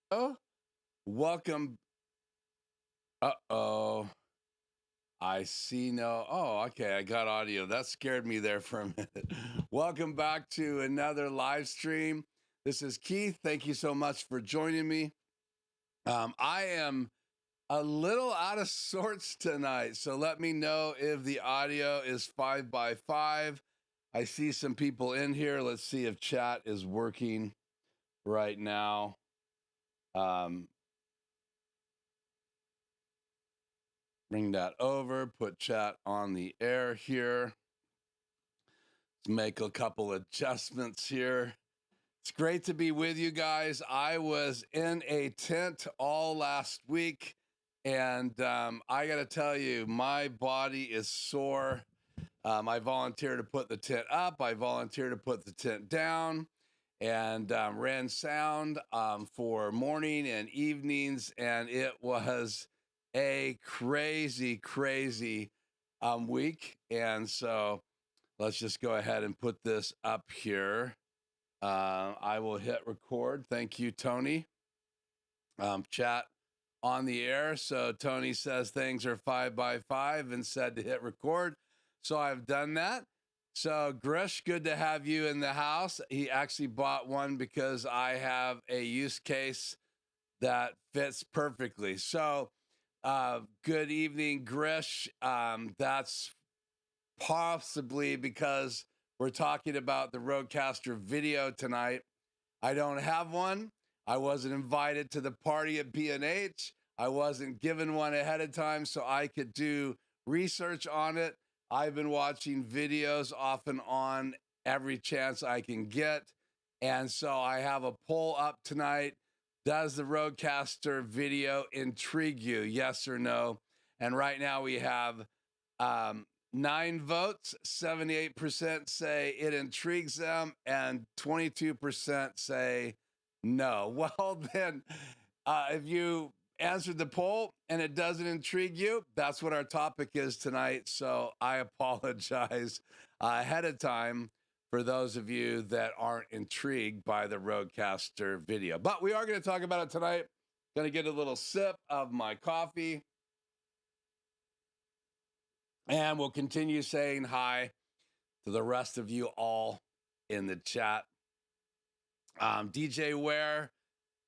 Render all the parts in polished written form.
Oh, welcome. Uh-oh. I see no. Oh, okay. I got audio. That scared me there for a minute. Welcome back to another live stream. This is Keith. Thank you so much for joining me. I am a little out of sorts tonight, so let me know if the audio is 5 by 5. I see some people in here. Let's see if chat is working right now. Um, Bring that over, put chat on the air here. Let's make a couple adjustments here. It's great to be with you guys. I was in a tent all last week, and I got to tell you, my body is sore. I volunteered to put the tent up, I volunteered to put the tent down, and ran sound for morning and evenings, and it was a crazy week. And so let's just go ahead and put this up here. I will hit record. Thank you, Tony. Chat on the air. So Tony says things are 5 by 5 and said to hit record. So I've done that. So Grish, good to have you in the house. He actually bought one because I have a use case that fits perfectly. So good evening, Grish. That's possibly because we're talking about the Rodecaster video tonight. I don't have one. I wasn't invited to the party at B&H. I wasn't given one ahead of time so I could do research on it. I've been watching videos off and on every chance I can get. And so I have a poll up tonight. Does the Rodecaster video intrigue you? Yes or no? And right now we have 9 votes. 78% say it intrigues them, and 22% say no. Well, then, if you answered the poll and it doesn't intrigue you, that's what our topic is tonight. So I apologize ahead of time for those of you that aren't intrigued by the Rodecaster video. But we are going to talk about it tonight. Going to get a little sip of my coffee. And we'll continue saying hi to the rest of you all in the chat. DJ Ware,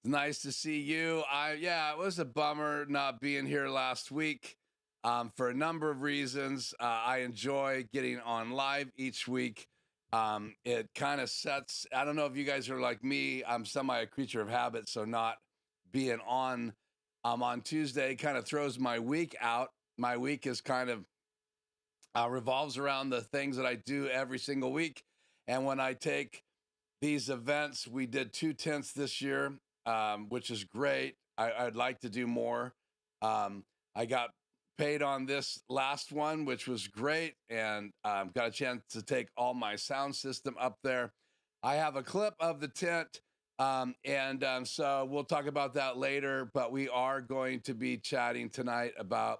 nice to see you. Yeah, it was a bummer not being here last week for a number of reasons. I enjoy getting on live each week. It kind of sets, I don't know if you guys are like me, I'm semi a creature of habit, so not being on Tuesday kind of throws my week out. My week is kind of revolves around the things that I do every single week. And when I take these events, we did 2 tents this year, which is great. I'd like to do more. I got paid on this last one, which was great, and got a chance to take all my sound system up there. I have a clip of the tent, so we'll talk about that later, but we are going to be chatting tonight about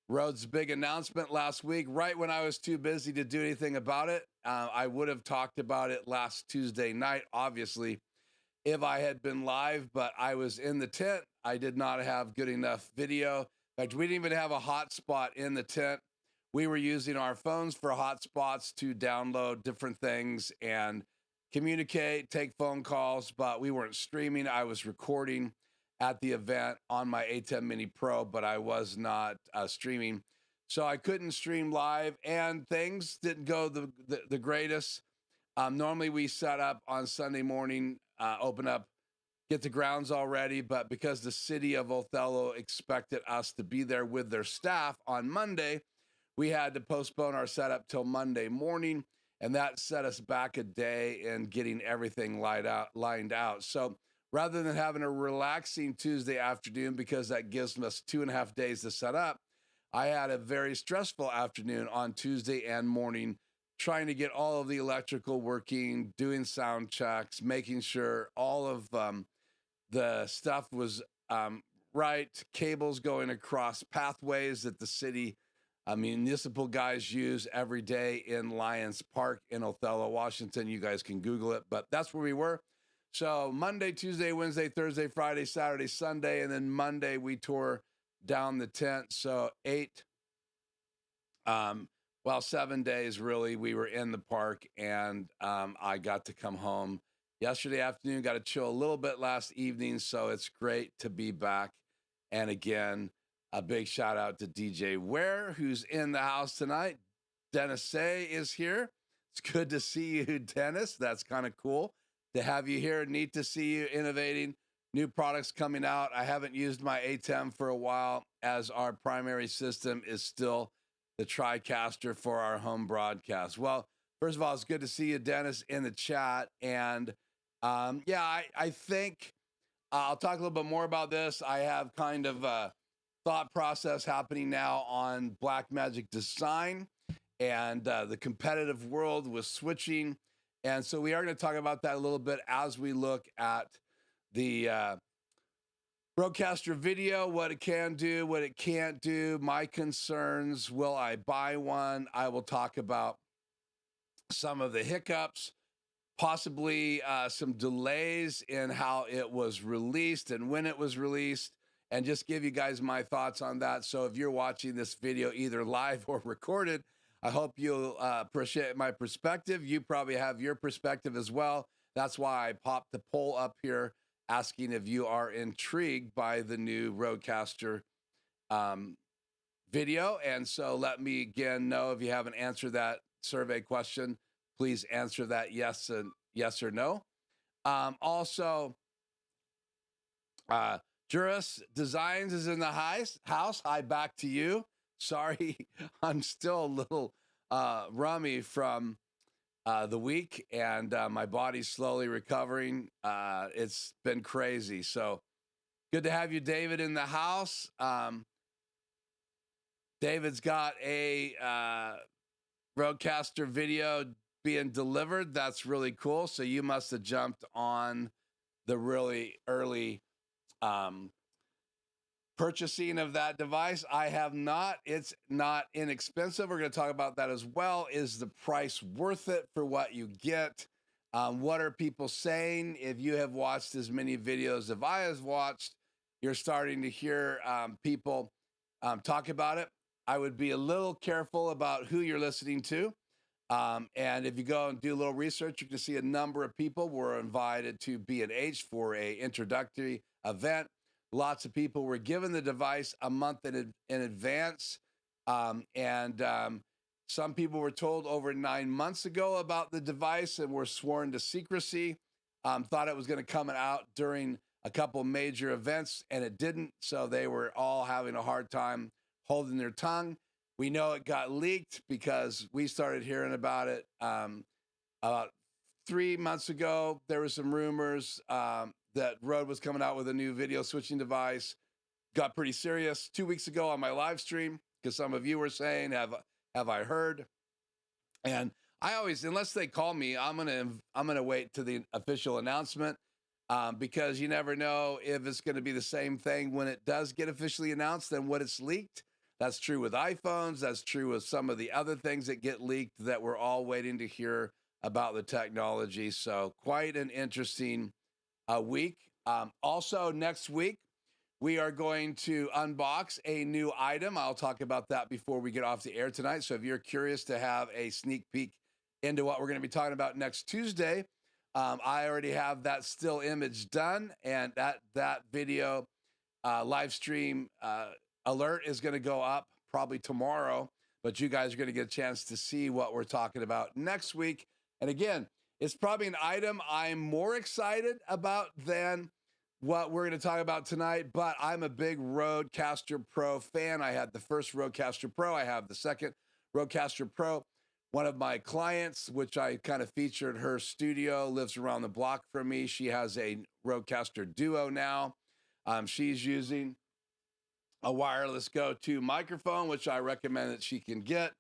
Rhodes' big announcement last week, right when I was too busy to do anything about it. I would have talked about it last Tuesday night, obviously, if I had been live, but I was in the tent. I did not have good enough video. In fact, we didn't even have a hotspot in the tent. We were using our phones for hotspots to download different things and communicate, take phone calls, but we weren't streaming. I was recording at the event on my ATEM Mini Pro, but I was not streaming. So I couldn't stream live, and things didn't go the greatest. Normally we set up on Sunday morning, open up, get the grounds all ready, but because the city of Othello expected us to be there with their staff on Monday, we had to postpone our setup till Monday morning, and that set us back a day in getting everything lined out. So rather than having a relaxing Tuesday afternoon, because that gives us 2.5 days to set up, I had a very stressful afternoon on Tuesday and morning, trying to get all of the electrical working, doing sound checks, making sure all of the stuff was right, cables going across pathways that the city municipal guys use every day in Lions Park in Othello, Washington. You guys can Google it, but that's where we were. So Monday, Tuesday, Wednesday, Thursday, Friday, Saturday, Sunday, and then Monday we tore down the tent. So 7 days really we were in the park, and I got to come home yesterday afternoon, got to chill a little bit last evening. So it's great to be back. And again, a big shout out to DJ Ware, who's in the house tonight. Dennis A is here. It's good to see you, Dennis. That's kind of cool to have you here. Neat to see you innovating, new products coming out. I haven't used my ATEM for a while, as our primary system is still the TriCaster for our home broadcast. Well, first of all, it's good to see you, Dennis, in the chat. And I think I'll talk a little bit more about this. I have kind of a thought process happening now on Blackmagic Design and the competitive world with switching. And so we are going to talk about that a little bit as we look at the Rodecaster video, what it can do, what it can't do, my concerns. Will I buy one? I will talk about some of the hiccups, possibly some delays in how it was released and when it was released, and just give you guys my thoughts on that. So if you're watching this video either live or recorded, I hope you'll appreciate my perspective. You probably have your perspective as well. That's why I popped the poll up here asking if you are intrigued by the new Rodecaster video. And so let me again know if you haven't answered that survey question. Please answer that yes or no. Also, Juris Designs is in the house. Hi, back to you. Sorry, I'm still a little rummy from the week, and my body's slowly recovering. It's been crazy. So good to have you, David, in the house. David's got a Rodecaster video being delivered. That's really cool. So you must have jumped on the really early purchasing of that device. I have not. It's not inexpensive. We're going to talk about that as well. Is the price worth it for what you get? What are people saying? If you have watched as many videos as I have watched, you're starting to hear people talk about it. I would be a little careful about who you're listening to. And if you go and do a little research, you can see a number of people were invited to B&H for a introductory event. Lots of people were given the device a month in advance. Some people were told over 9 months ago about the device and were sworn to secrecy. Thought it was going to come out during a couple major events, and it didn't. So they were all having a hard time holding their tongue. We know it got leaked because we started hearing about it about 3 months ago. There were some rumors that Rode was coming out with a new video switching device. Got pretty serious 2 weeks ago on my live stream because some of you were saying, have I heard? And I always, unless they call me, I'm gonna wait to the official announcement because you never know if it's going to be the same thing when it does get officially announced than what it's leaked. That's true with iPhones. That's true with some of the other things that get leaked that we're all waiting to hear about the technology. So quite an interesting week. Also next week, we are going to unbox a new item. I'll talk about that before we get off the air tonight. So if you're curious to have a sneak peek into what we're going to be talking about next Tuesday, I already have that still image done, and that video live stream alert is going to go up probably tomorrow, but you guys are going to get a chance to see what we're talking about next week. And again, it's probably an item I'm more excited about than what we're going to talk about tonight, but I'm a big Rodecaster Pro fan. I had the first Rodecaster Pro. I have the second Rodecaster Pro. One of my clients, which I kind of featured her studio, lives around the block from me. She has a Rodecaster Duo now. She's using a wireless go-to microphone, which I recommend that she can get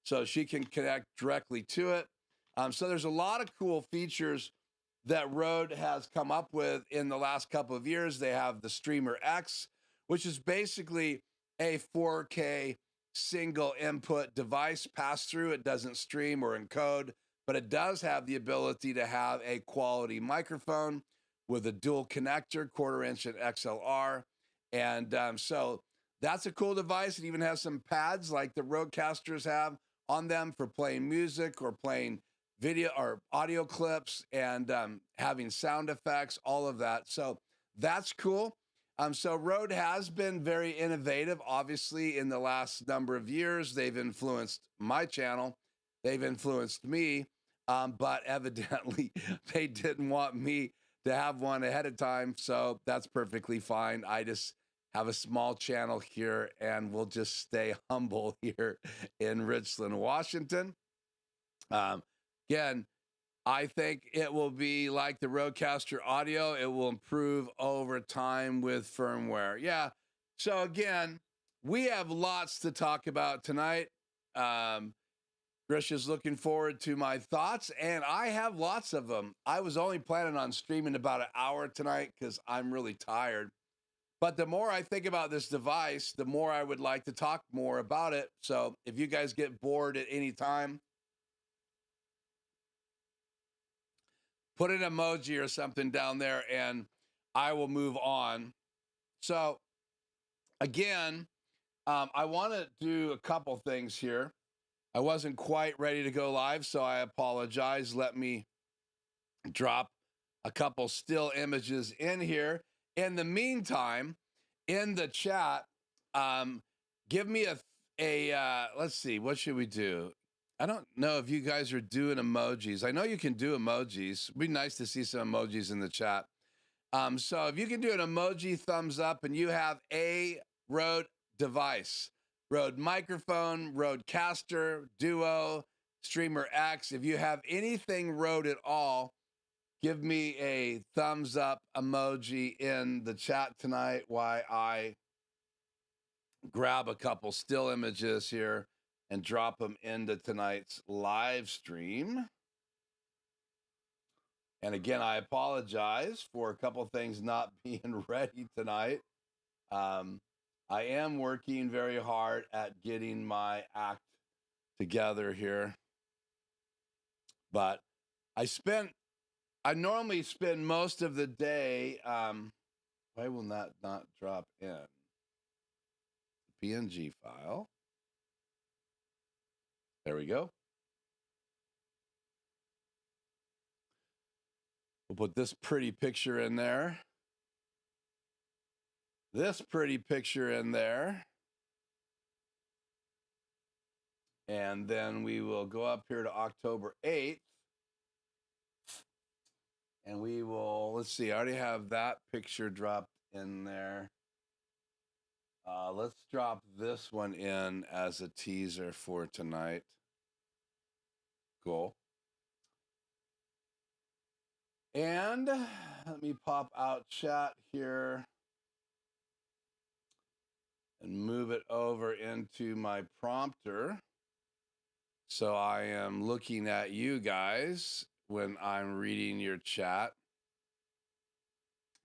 so she can connect directly to it. So there's a lot of cool features that Rode has come up with in the last couple of years. They have the Streamer X, which is basically a 4K single input device pass-through. It doesn't stream or encode, but it does have the ability to have a quality microphone. with a dual connector, 1/4 inch and XLR. And so that's a cool device. It even has some pads like the Roadcasters have on them for playing music or playing video or audio clips, and having sound effects, all of that. So that's cool. So Rode has been very innovative. Obviously, in the last number of years, they've influenced my channel. They've influenced me, but evidently they didn't want me to have one ahead of time. So that's perfectly fine. I just have a small channel here, and we'll just stay humble here in Richland, Washington. Again, I think it will be like the Rodecaster Audio. It will improve over time with firmware. Yeah. So again, we have lots to talk about tonight. Grisha's looking forward to my thoughts, and I have lots of them. I was only planning on streaming about an hour tonight because I'm really tired. But the more I think about this device, the more I would like to talk more about it. So if you guys get bored at any time, put an emoji or something down there and I will move on. So again, I want to do a couple things here. I wasn't quite ready to go live, so I apologize. Let me drop a couple still images in here. In the meantime, in the chat, give me let's see, what should we do? I don't know if you guys are doing emojis. I know you can do emojis. It'd be nice to see some emojis in the chat. So if you can do an emoji thumbs up and you have a Rode device, Rode microphone, Rodecaster, Duo, Streamer X, if you have anything Rode at all, give me a thumbs up emoji in the chat tonight while I grab a couple still images here and drop them into tonight's live stream. And again, I apologize for a couple things not being ready tonight. I am working very hard at getting my act together here. But I normally spend most of the day, why will that not drop in? PNG file. There we go. We'll put this pretty picture in there. This pretty picture in there. And then we will go up here to October 8th. And we will, let's see, I already have that picture dropped in there. Let's drop this one in as a teaser for tonight. Cool. And let me pop out chat here and move it over into my prompter. So I am looking at you guys when I'm reading your chat.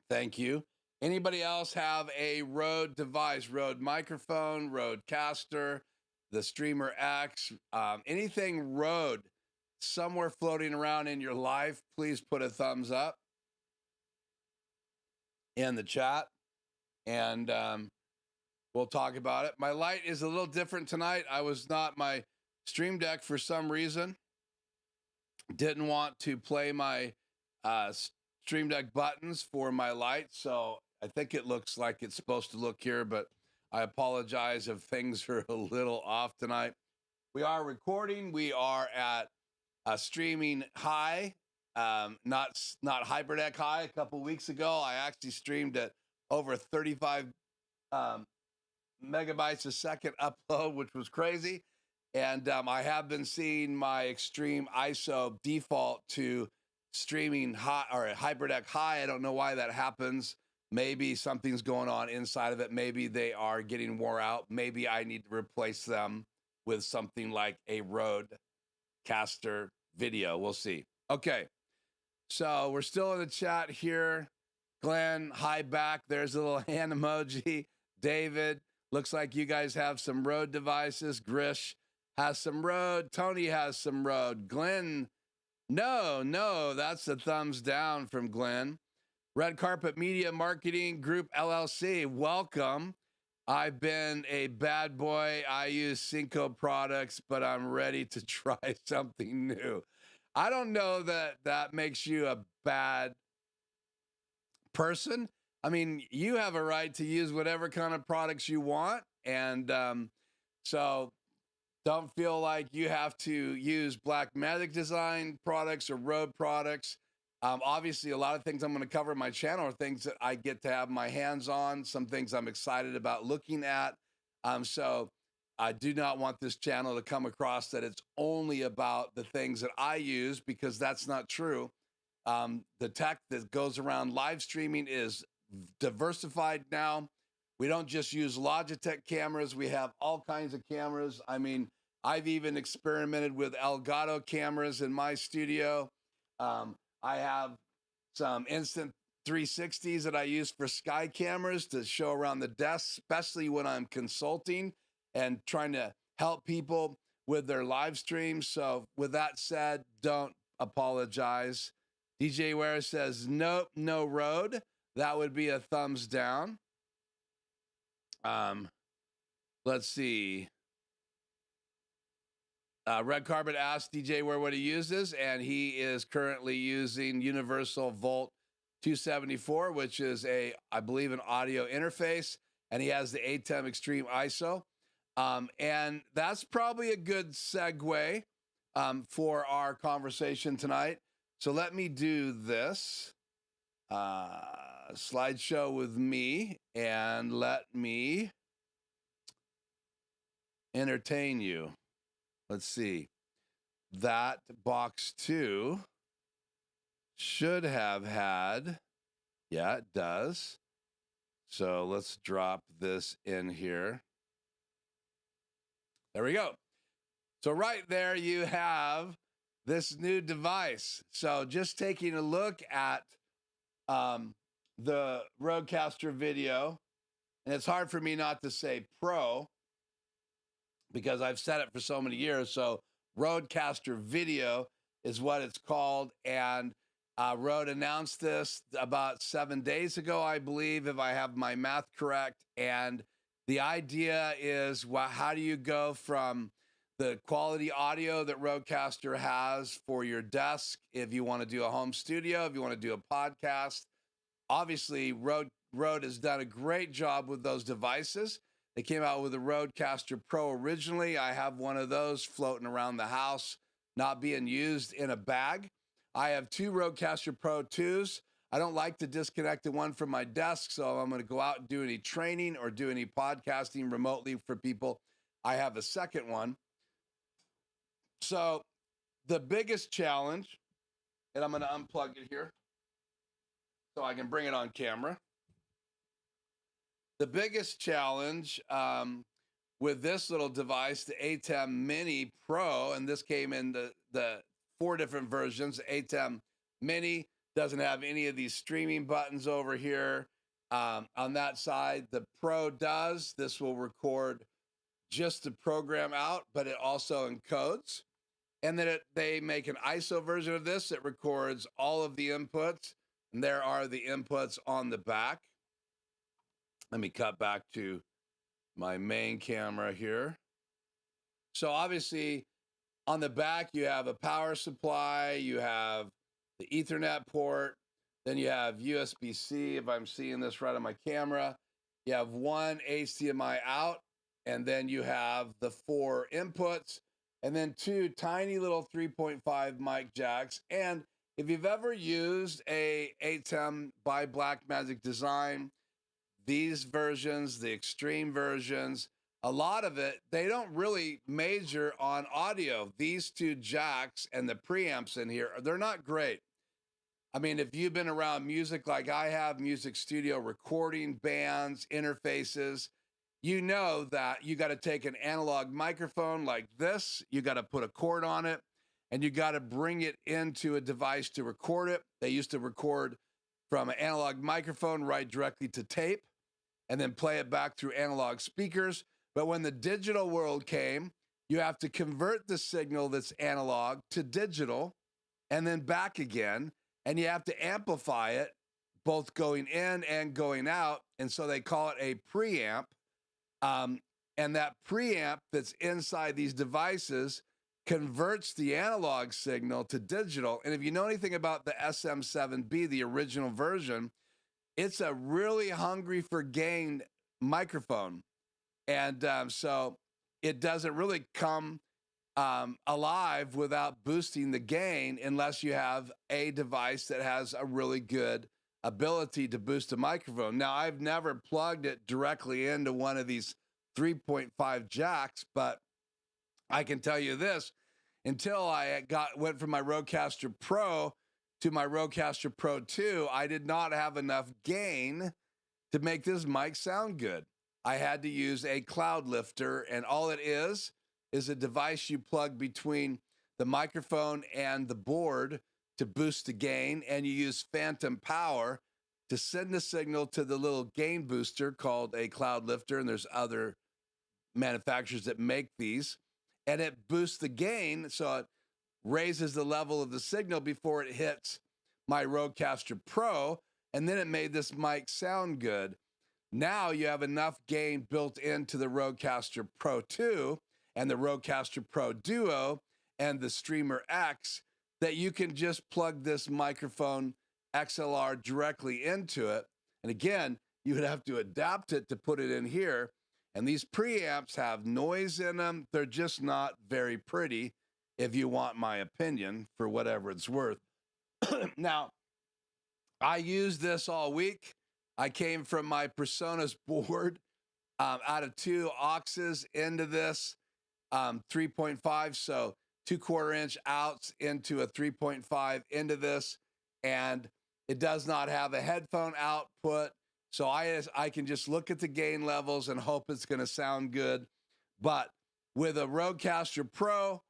Thank you. Anybody else have a Rode device, Rode microphone, Rodecaster, the Streamer X, anything Rode somewhere floating around in your life, please put a thumbs up in the chat, and we'll talk about it. My light is a little different tonight. My Stream Deck, for some reason, didn't want to play my Stream Deck buttons for my light, so I think it looks like it's supposed to look here, but I apologize if things are a little off tonight. We are recording. We are at streaming high, not HyperDeck high. A couple weeks ago, I actually streamed at over 35 megabytes a second upload, which was crazy. And I have been seeing my extreme ISO default to streaming high or HyperDeck high. I don't know why that happens. Maybe something's going on inside of it. Maybe they are getting wore out. Maybe I need to replace them with something like a Rodecaster video. We'll see. Okay. So we're still in the chat here. Glenn, hi back. There's a little hand emoji. David, looks like you guys have some Rode devices. Grish has some Rode. Tony has some Rode. Glenn, no, that's a thumbs down from Glenn. Red Carpet Media Marketing Group LLC, welcome. I've been a bad boy. I use Cinco products, but I'm ready to try something new. I don't know that that makes you a bad person. I mean, you have a right to use whatever kind of products you want. And so don't feel like you have to use Black Magic Design products or Rode products. Obviously, a lot of things I'm going to cover in my channel are things that I get to have my hands on, some things I'm excited about looking at. So I do not want this channel to come across that it's only about the things that I use, because that's not true. The tech that goes around live streaming is diversified now. We don't just use Logitech cameras. We have all kinds of cameras. I mean, I've even experimented with Elgato cameras in my studio. I have some instant 360s that I use for sky cameras to show around the desk, especially when I'm consulting and trying to help people with their live streams. So with that said, don't apologize. DJ Ware says, nope, no Rode. That would be a thumbs down. Let's see. Red Carpet asked DJ Ware what he uses, and he is currently using Universal Volt 274, which is I believe, an audio interface, and he has the ATEM Extreme ISO. And that's probably a good segue for our conversation tonight. So let me do this slideshow with me, and let me entertain you. Let's see. That box 2 should have had, yeah, it does. So let's drop this in here. There we go. So right there you have this new device. So just taking a look at the Rodecaster Video, and it's hard for me not to say Pro, because I've said it for so many years. So Rodecaster Video is what it's called. And Rode announced this about 7 days ago, I believe, if I have my math correct. And the idea is, well, how do you go from the quality audio that Rodecaster has for your desk if you want to do a home studio, if you want to do a podcast? Obviously, Rode has done a great job with those devices. They came out with a Rodecaster Pro originally. I have one of those floating around the house, not being used in a bag. I have 2 Rodecaster Pro 2s. I don't like to disconnect the one from my desk, so I'm going to go out and do any training or do any podcasting remotely for people. I have a second one. So the biggest challenge, and I'm going to unplug it here so I can bring it on camera. The biggest challenge with this little device, the ATEM Mini Pro, and this came in the 4 different versions. The ATEM Mini doesn't have any of these streaming buttons over here. On that side, the Pro does. This will record just the program out, but it also encodes. And then they make an ISO version of this that records all of the inputs, and there are the inputs on the back. Let me cut back to my main camera here. So obviously on the back, you have a power supply, you have the Ethernet port, then you have USB-C, if I'm seeing this right on my camera. You have 1 HDMI out, and then you have the 4 inputs, and then 2 tiny little 3.5 mic jacks. And if you've ever used a ATEM by Blackmagic Design, these versions, the extreme versions, a lot of it, they don't really major on audio. These 2 jacks and the preamps in here, they're not great. I mean, if you've been around music like I have, music studio recording, bands, interfaces, you know that you got to take an analog microphone like this, you got to put a cord on it, and you got to bring it into a device to record it. They used to record from an analog microphone right directly to tape, and then play it back through analog speakers. But when the digital world came, you have to convert the signal that's analog to digital and then back again, and you have to amplify it both going in and going out. And so they call it a preamp. And that preamp that's inside these devices converts the analog signal to digital. And if you know anything about the SM7B, the original version, it's a really hungry for gain microphone. And so it doesn't really come alive without boosting the gain unless you have a device that has a really good ability to boost a microphone. Now, I've never plugged it directly into one of these 3.5 jacks, but I can tell you this, until I went from my Rodecaster Pro to my Rodecaster Pro 2, I did not have enough gain to make this mic sound good. I had to use a cloud lifter, and all it is a device you plug between the microphone and the board to boost the gain, and you use phantom power to send the signal to the little gain booster called a cloud lifter, and there's other manufacturers that make these, and it boosts the gain, so it raises the level of the signal before it hits my Rodecaster Pro, and then it made this mic sound good. Now you have enough gain built into the Rodecaster Pro 2 and the Rodecaster Pro Duo and the Streamer X that you can just plug this microphone XLR directly into it. And again, you would have to adapt it to put it in here. And these preamps have noise in them. They're just not very pretty, if you want my opinion, for whatever it's worth. Now, I used this all week. I came from my Personas board out of 2 auxes into this 3.5, so 2/4 inch outs into a 3.5 into this, and it does not have a headphone output, so I can just look at the gain levels and hope it's going to sound good. But with a Rodecaster Pro,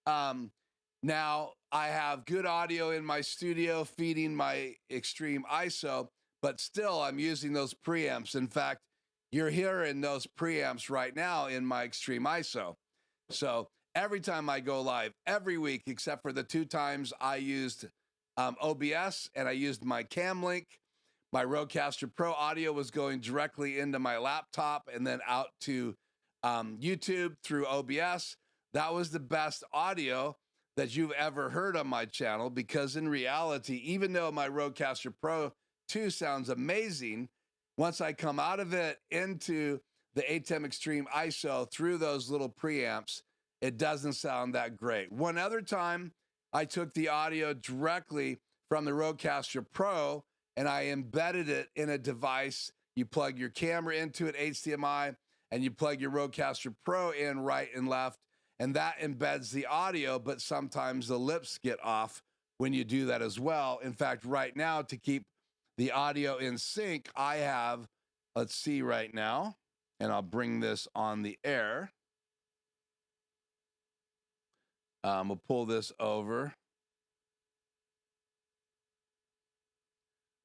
now I have good audio in my studio feeding my extreme ISO, but still I'm using those preamps. In fact, you're hearing those preamps right now in my extreme ISO. So every time I go live, every week, except for the 2 times I used OBS and I used my Cam Link, my Rodecaster Pro audio was going directly into my laptop and then out to YouTube through OBS. That was the best audio that you've ever heard on my channel, because in reality, even though my Rodecaster Pro 2 sounds amazing, once I come out of it into the ATEM Extreme ISO through those little preamps, it doesn't sound that great. One other time, I took the audio directly from the Rodecaster Pro and I embedded it in a device. You plug your camera into it, HDMI, and you plug your Rodecaster Pro in right and left, and that embeds the audio, but sometimes the lips get off when you do that as well. In fact, right now, to keep the audio in sync, I have, let's see right now, and I'll bring this on the air. We'll pull this over.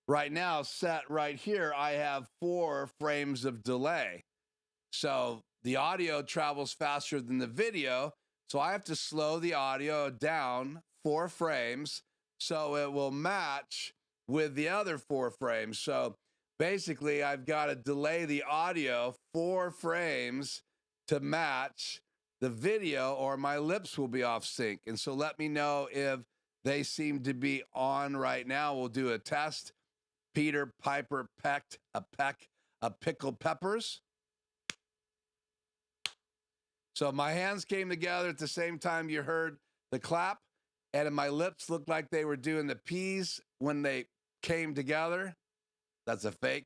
Right now, set right here, I have 4 frames of delay. So the audio travels faster than the video, so I have to slow the audio down 4 frames so it will match with the other 4 frames. So basically, I've got to delay the audio 4 frames to match the video, or my lips will be off sync. And so let me know if they seem to be on right now. We'll do a test. Peter Piper pecked a peck of pickled peppers. So my hands came together at the same time you heard the clap, and my lips looked like they were doing the P's when they came together. That's a fake.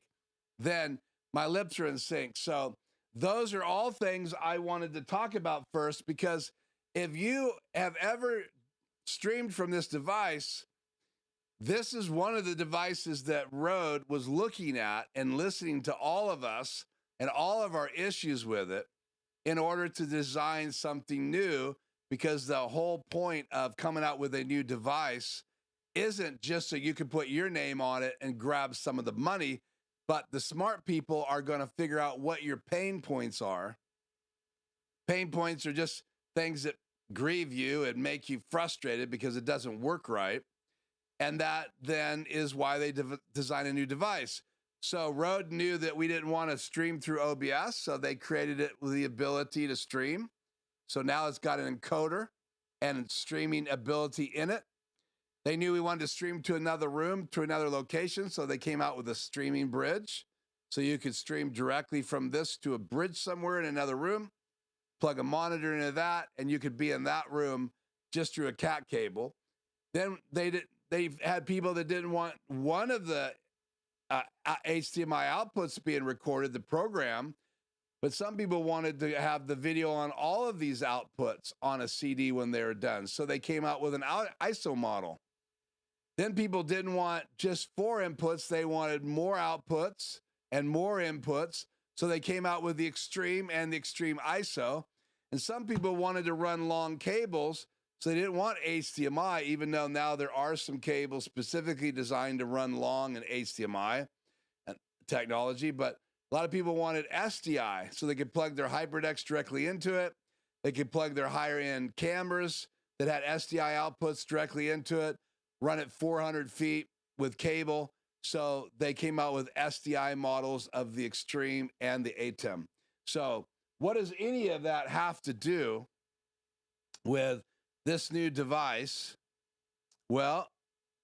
Then my lips are in sync. So those are all things I wanted to talk about first, because if you have ever streamed from this device, this is one of the devices that Rode was looking at and listening to all of us and all of our issues with it in order to design something new, because the whole point of coming out with a new device isn't just so you can put your name on it and grab some of the money, but the smart people are going to figure out what your pain points are. Pain points are just things that grieve you and make you frustrated because it doesn't work right. And that then is why they designed a new device. So Rode knew that we didn't want to stream through OBS, so they created it with the ability to stream. So now it's got an encoder and streaming ability in it. They knew we wanted to stream to another room, to another location, so they came out with a streaming bridge. So you could stream directly from this to a bridge somewhere in another room, plug a monitor into that, and you could be in that room just through a cat cable. Then they've had people that didn't want one of the HDMI outputs being recorded, the program, but some people wanted to have the video on all of these outputs on a CD when they were done. So they came out with an ISO model. Then people didn't want just 4 inputs. They wanted more outputs and more inputs. So they came out with the Extreme and the Extreme ISO. And some people wanted to run long cables, so they didn't want HDMI, even though now there are some cables specifically designed to run long in HDMI technology. But a lot of people wanted SDI, so they could plug their HyperDecks directly into it. They could plug their higher-end cameras that had SDI outputs directly into it, run it 400 feet with cable. So they came out with SDI models of the Extreme and the ATEM. So what does any of that have to do with this new device? Well,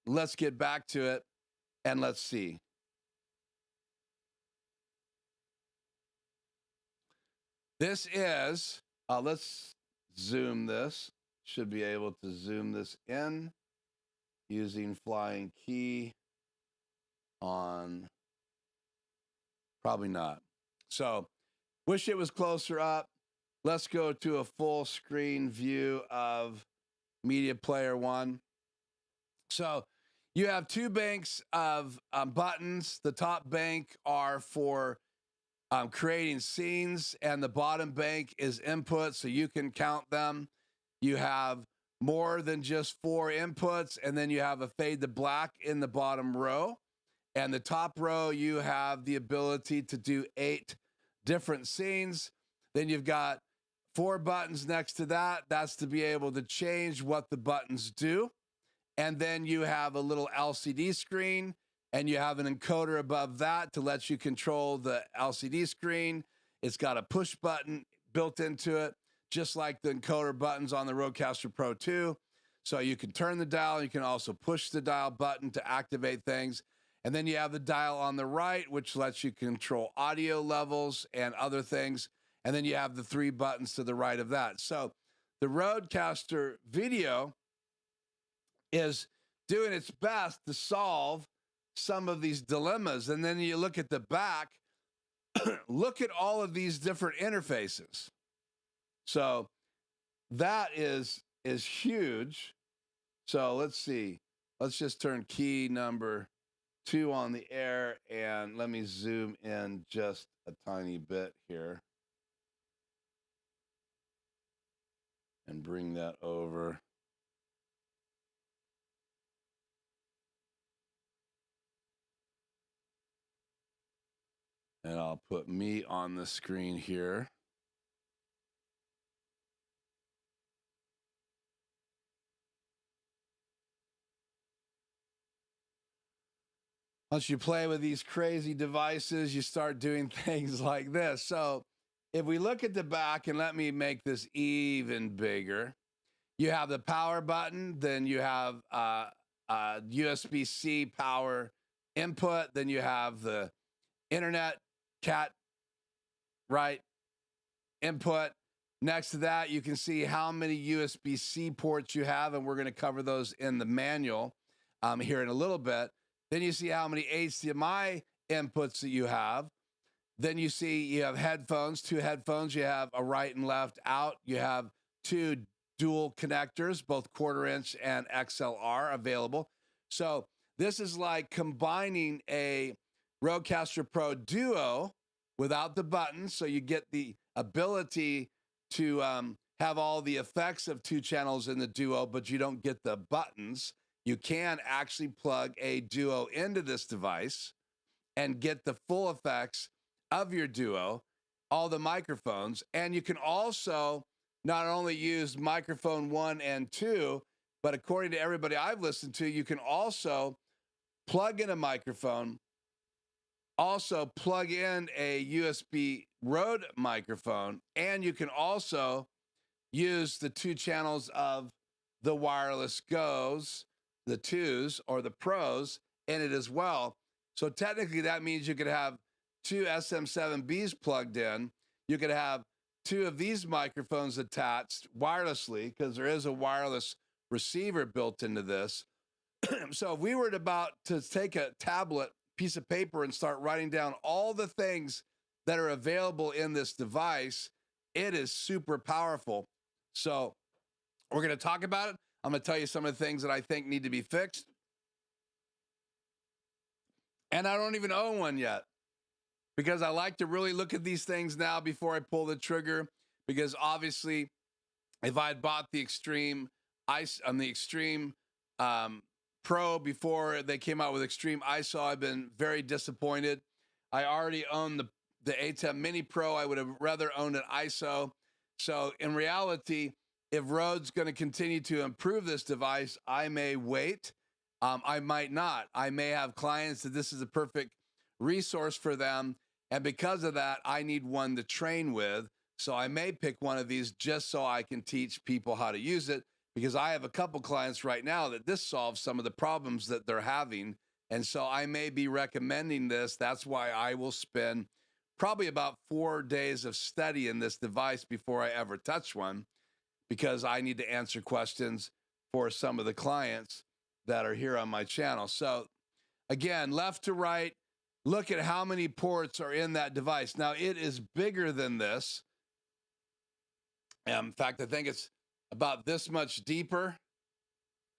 let's get back to it and let's see. This is, let's zoom this. Should be able to zoom this in using flying key on, probably not. So wish it was closer up. Let's go to a full screen view of Media Player One. So you have 2 banks of buttons. The top bank are for creating scenes, and the bottom bank is input, so you can count them. You have more than just 4 inputs, and then you have a fade to black in the bottom row. And the top row, you have the ability to do 8 different scenes. Then you've got 4 buttons next to that. That's to be able to change what the buttons do. And then you have a little LCD screen, and you have an encoder above that to let you control the LCD screen. It's got a push button built into it, just like the encoder buttons on the Rodecaster Pro 2. So you can turn the dial. You can also push the dial button to activate things. And then you have the dial on the right, which lets you control audio levels and other things. And then you have the 3 buttons to the right of that. So the Rodecaster Video is doing its best to solve some of these dilemmas. And then you look at the back, look at all of these different interfaces. So that is huge. So let's see. Let's just turn key number 2 on the air, and let me zoom in just a tiny bit here and bring that over. And I'll put me on the screen here. Once you play with these crazy devices, you start doing things like this. So if we look at the back, and let me make this even bigger, you have the power button, then you have USB-C power input, then you have the internet cat right input. Next to that, you can see how many USB-C ports you have, and we're going to cover those in the manual here in a little bit. Then you see how many HDMI inputs that you have. Then you see you have headphones, 2 headphones. You have a right and left out. You have 2 dual connectors, both 1/4 inch and XLR available. So this is like combining a Rodecaster Pro Duo without the buttons. So you get the ability to have all the effects of 2 channels in the Duo, but you don't get the buttons. You can actually plug a Duo into this device and get the full effects of your Duo, all the microphones. And you can also not only use microphone 1 and 2, But according to everybody I've listened to, you can also plug in a microphone, also plug in a USB Rode microphone, and you can also use the 2 channels of the wireless Go's, the 2s or the Pros in it as well. So technically that means you could have 2 SM7Bs plugged in. You could have 2 of these microphones attached wirelessly, because there is a wireless receiver built into this. So if we were to take a tablet, piece of paper, and start writing down all the things that are available in this device, it is super powerful. So we're going to talk about it. I'm going to tell you some of the things that I think need to be fixed. And I don't even own one yet, because I like to really look at these things now before I pull the trigger. Because obviously, if I had bought the Extreme Pro before they came out with Extreme ISO, I've been very disappointed. I already own the ATEM Mini Pro. I would have rather owned an ISO. So in reality, if Rode's going to continue to improve this device, I may wait. I might not. I may have clients that this is a perfect resource for them. And because of that, I need one to train with. So I may pick one of these just so I can teach people how to use it, because I have a couple clients right now that this solves some of the problems that they're having. And so I may be recommending this. That's why I will spend probably about 4 days of study in this device before I ever touch one, because I need to answer questions for some of the clients that are here on my channel. So again, left to right, look at how many ports are in that device. Now, it is bigger than this. In fact, I think it's about this much deeper,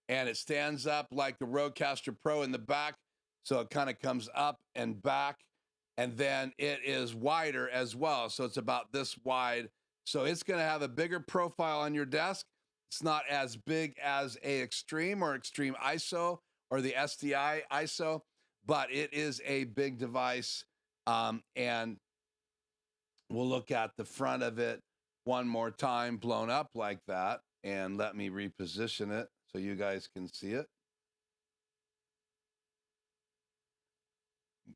and it stands up like the Rodecaster Pro in the back. So it kind of comes up and back, and then it is wider as well. So it's about this wide. So it's going to have a bigger profile on your desk. It's not as big as a Extreme or Extreme ISO or the SDI ISO, but it is a big device. And we'll look at the front of it one more time, blown up like that. And let me reposition it so you guys can see it.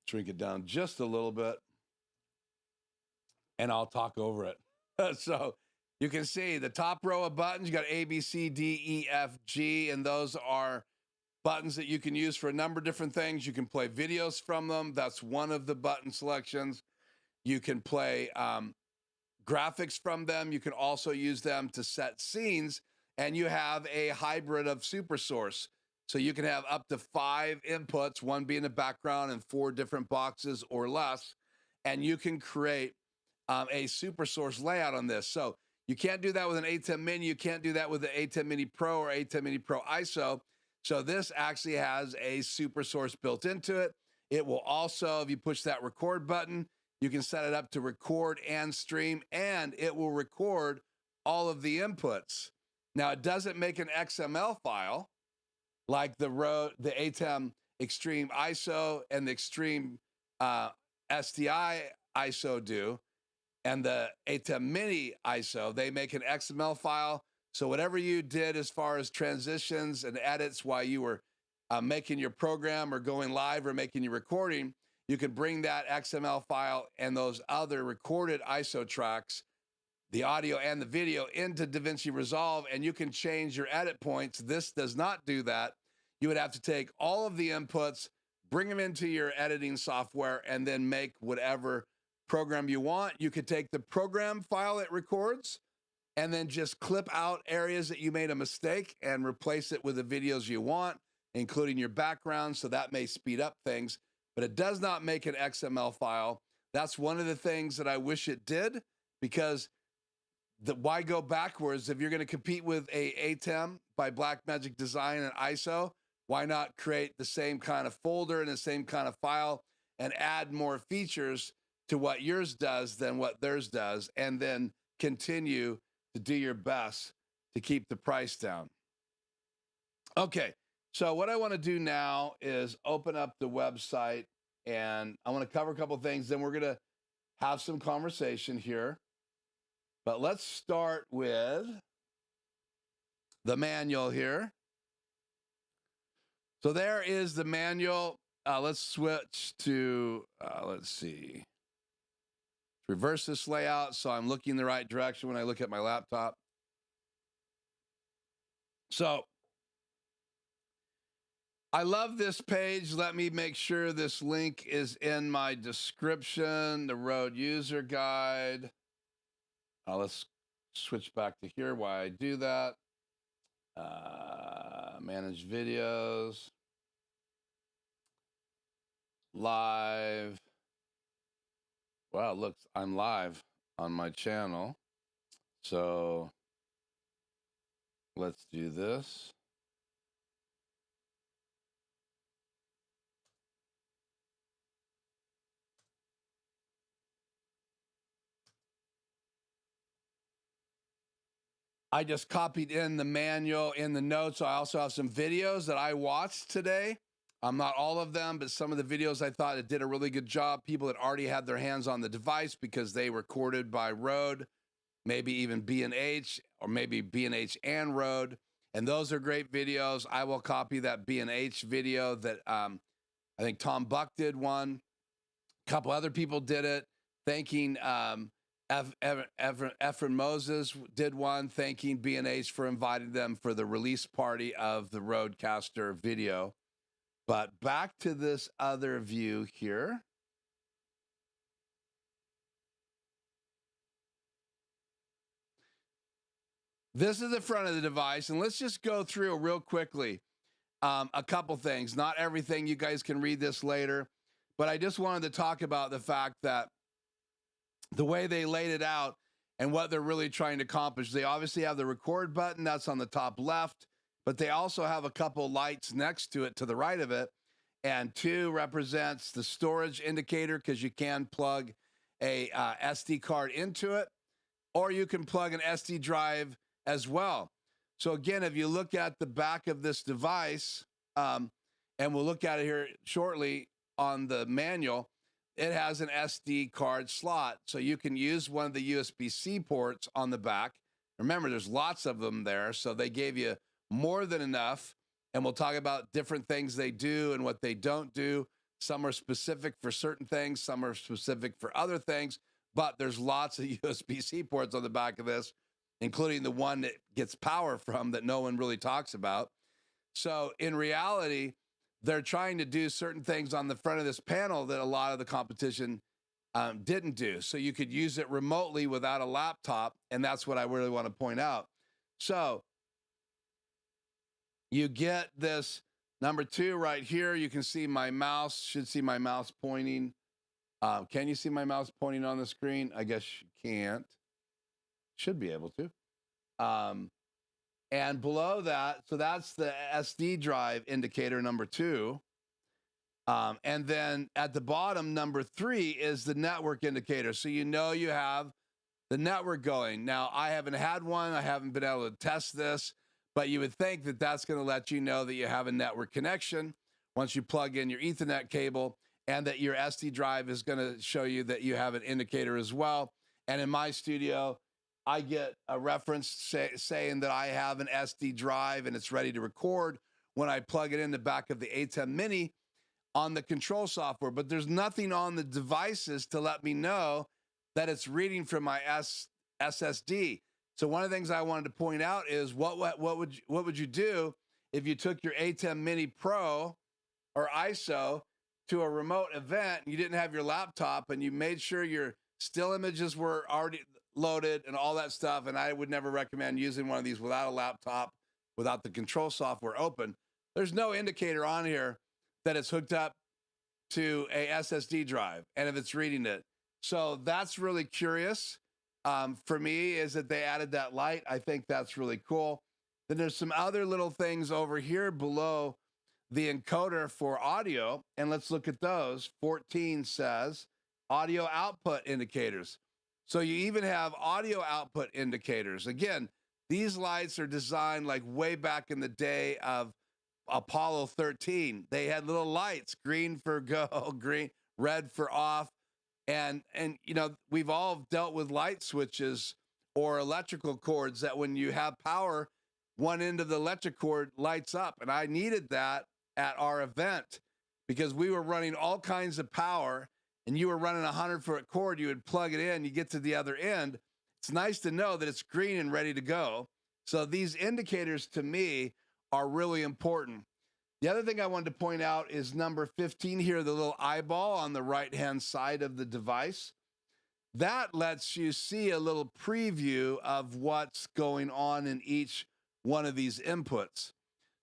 Shrink it down just a little bit, and I'll talk over it. So you can see the top row of buttons. You got A, B, C, D, E, F, G, and those are buttons that you can use for a number of different things. You can play videos from them. That's one of the button selections. You can play graphics from them. You can also use them to set scenes, and you have a hybrid of super source. So you can have up to 5 inputs, one being the background and 4 different boxes or less, and you can create a super source layout on this. So you can't do that with an ATEM Mini. You can't do that with the ATEM Mini Pro or ATEM Mini Pro ISO. So this actually has a super source built into it. It will also, if you push that record button, you can set it up to record and stream, and it will record all of the inputs. Now, it doesn't make an XML file like the ATEM Extreme ISO and the Extreme SDI ISO do, and the ATEM Mini ISO. They make an XML file. So whatever you did as far as transitions and edits while you were making your program or going live or making your recording, you can bring that XML file and those other recorded ISO tracks, the audio and the video, into DaVinci Resolve, and you can change your edit points. This does not do that. You would have to take all of the inputs, bring them into your editing software, and then make whatever program you want. You could take the program file it records and then just clip out areas that you made a mistake and replace it with the videos you want, including your background. So that may speed up things, but it does not make an XML file. That's one of the things that I wish it did, because why go backwards? If you're going to compete with a ATEM by Blackmagic Design and ISO, why not create the same kind of folder and the same kind of file and add more features to what yours does than what theirs does, and then continue to do your best to keep the price down. Okay, so what I want to do now is open up the website, and I want to cover a couple of things. Then we're going to have some conversation here. But let's start with the manual here. So there is the manual. Let's switch to, let's see, reverse this layout so I'm looking the right direction when I look at my laptop. So I love this page. Let me make sure this link is in my description, the road user guide. Let's switch back to here while I do that. Manage videos. Live. Wow, look, I'm live on my channel. So let's do this. I just copied in the manual in the notes. I also have some videos that I watched today. Not all of them, but some of the videos I thought it did a really good job. People that already had their hands on the device because they recorded by Rode, maybe even B&H, or maybe B&H and Rode. And those are great videos. I will copy that B&H video that I think Tom Buck did one. A couple other people did it, thanking Ephraim Moses did one, thanking B&H for inviting them for the release party of the Rodecaster video. But back to this other view here. This is the front of the device, and let's just go through real quickly a couple things. Not everything, you guys can read this later, but I just wanted to talk about the fact that the way they laid it out and what they're really trying to accomplish. They obviously have the record button, that's on the top left, but they also have a couple lights next to it to the right of it. And 2 represents the storage indicator, because you can plug a SD card into it, or you can plug an SD drive as well. So again, if you look at the back of this device, and we'll look at it here shortly on the manual, it has an SD card slot. So you can use one of the USB-C ports on the back. Remember, there's lots of them there, so they gave you more than enough. And we'll talk about different things they do and what they don't do. Some are specific for certain things, some are specific for other things, but there's lots of USB-C ports on the back of this, including the one that gets power from that no one really talks about. So in reality, they're trying to do certain things on the front of this panel that a lot of the competition didn't do. So you could use it remotely without a laptop, and that's what I really want to point out. So you get this number 2 right here. You can see my mouse, should see my mouse pointing. Can you see my mouse pointing on the screen? I guess you can't. Should be able to. And below that, so that's the SD drive indicator, number 2. And then at the bottom, number 3 is the network indicator. So you know you have the network going. Now, I haven't had one. I haven't been able to test this, but you would think that that's going to let you know that you have a network connection once you plug in your Ethernet cable, and that your SD drive is going to show you that you have an indicator as well. And in my studio, I get a reference saying that I have an SD drive and it's ready to record when I plug it in the back of the ATEM Mini on the control software. But there's nothing on the devices to let me know that it's reading from my SSD. So one of the things I wanted to point out is what would you do if you took your ATEM Mini Pro or ISO to a remote event and you didn't have your laptop and you made sure your still images were already loaded and all that stuff? And I would never recommend using one of these without a laptop, without the control software open. There's no indicator on here that it's hooked up to a SSD drive and if it's reading it. So that's really curious. For me, is that they added that light. I think that's really cool. Then there's some other little things over here below the encoder for audio, and let's look at those. 14 says audio output indicators. So you even have audio output indicators. Again, these lights are designed like way back in the day of Apollo 13. They had little lights, green for go, green, red for off. And you know, we've all dealt with light switches or electrical cords that when you have power, one end of the electric cord lights up. And I needed that at our event because we were running all kinds of power and you were running a 100-foot cord. You would plug it in, you get to the other end. It's nice to know that it's green and ready to go. So these indicators to me are really important. The other thing I wanted to point out is number 15 here, the little eyeball on the right-hand side of the device. That lets you see a little preview of what's going on in each one of these inputs.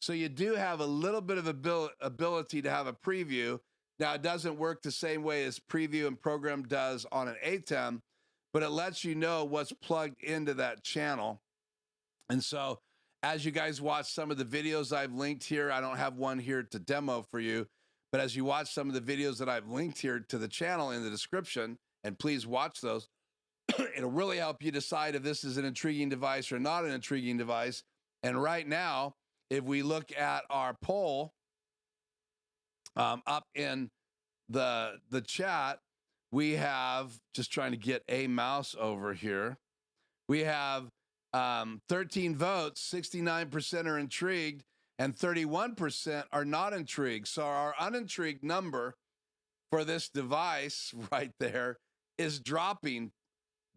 So you do have a little bit of ability to have a preview. Now, it doesn't work the same way as preview and program does on an ATEM, but it lets you know what's plugged into that channel. And so as you guys watch some of the videos I've linked here, I don't have one here to demo for you, but as you watch some of the videos that I've linked here to the channel in the description, and please watch those, it'll really help you decide if this is an intriguing device or not an intriguing device. And right now, if we look at our poll up in the chat, we have, just trying to get a mouse over here, we have 13 votes, 69% are intrigued, and 31% are not intrigued. So our unintrigued number for this device right there is dropping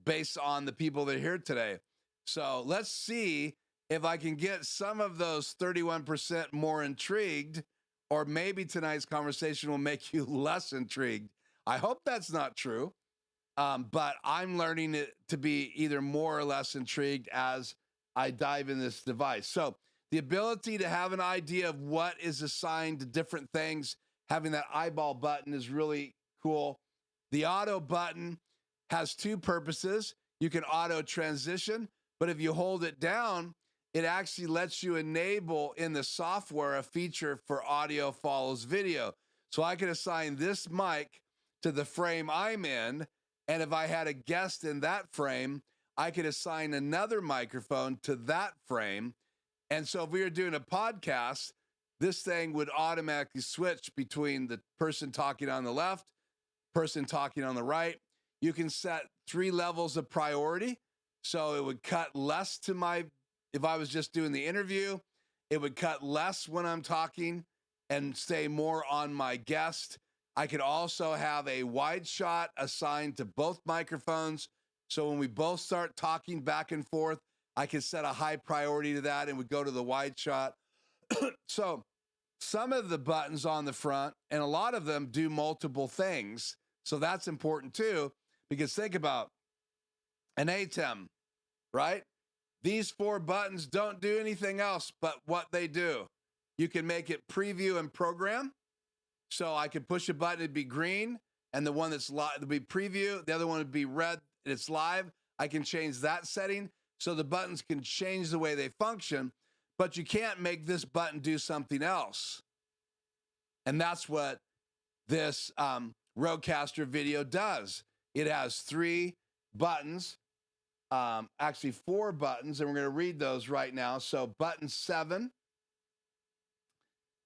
based on the people that are here today. So let's see if I can get some of those 31% more intrigued, or maybe tonight's conversation will make you less intrigued. I hope that's not true. But I'm learning it to be either more or less intrigued as I dive in this device. So the ability to have an idea of what is assigned to different things, having that eyeball button is really cool. The auto button has two purposes. You can auto transition, but if you hold it down, it actually lets you enable in the software a feature for audio follows video. So I can assign this mic to the frame I'm in, and if I had a guest in that frame, I could assign another microphone to that frame. And so if we were doing a podcast, this thing would automatically switch between the person talking on the left, person talking on the right. You can set 3 levels of priority. So it would cut less to my, if I was just doing the interview, it would cut less when I'm talking and stay more on my guest. I could also have a wide shot assigned to both microphones. So when we both start talking back and forth, I can set a high priority to that and we go to the wide shot. So some of the buttons on the front, and a lot of them do multiple things. So that's important too, because think about an ATEM, right? These 4 buttons don't do anything else but what they do. You can make it preview and program. So I could push a button, it'd be green, and the one that's live would be preview. The other one would be red, and it's live. I can change that setting. So the buttons can change the way they function, but you can't make this button do something else. And that's what this Rodecaster video does. It has 3 buttons, actually 4 buttons, and we're going to read those right now. So button 7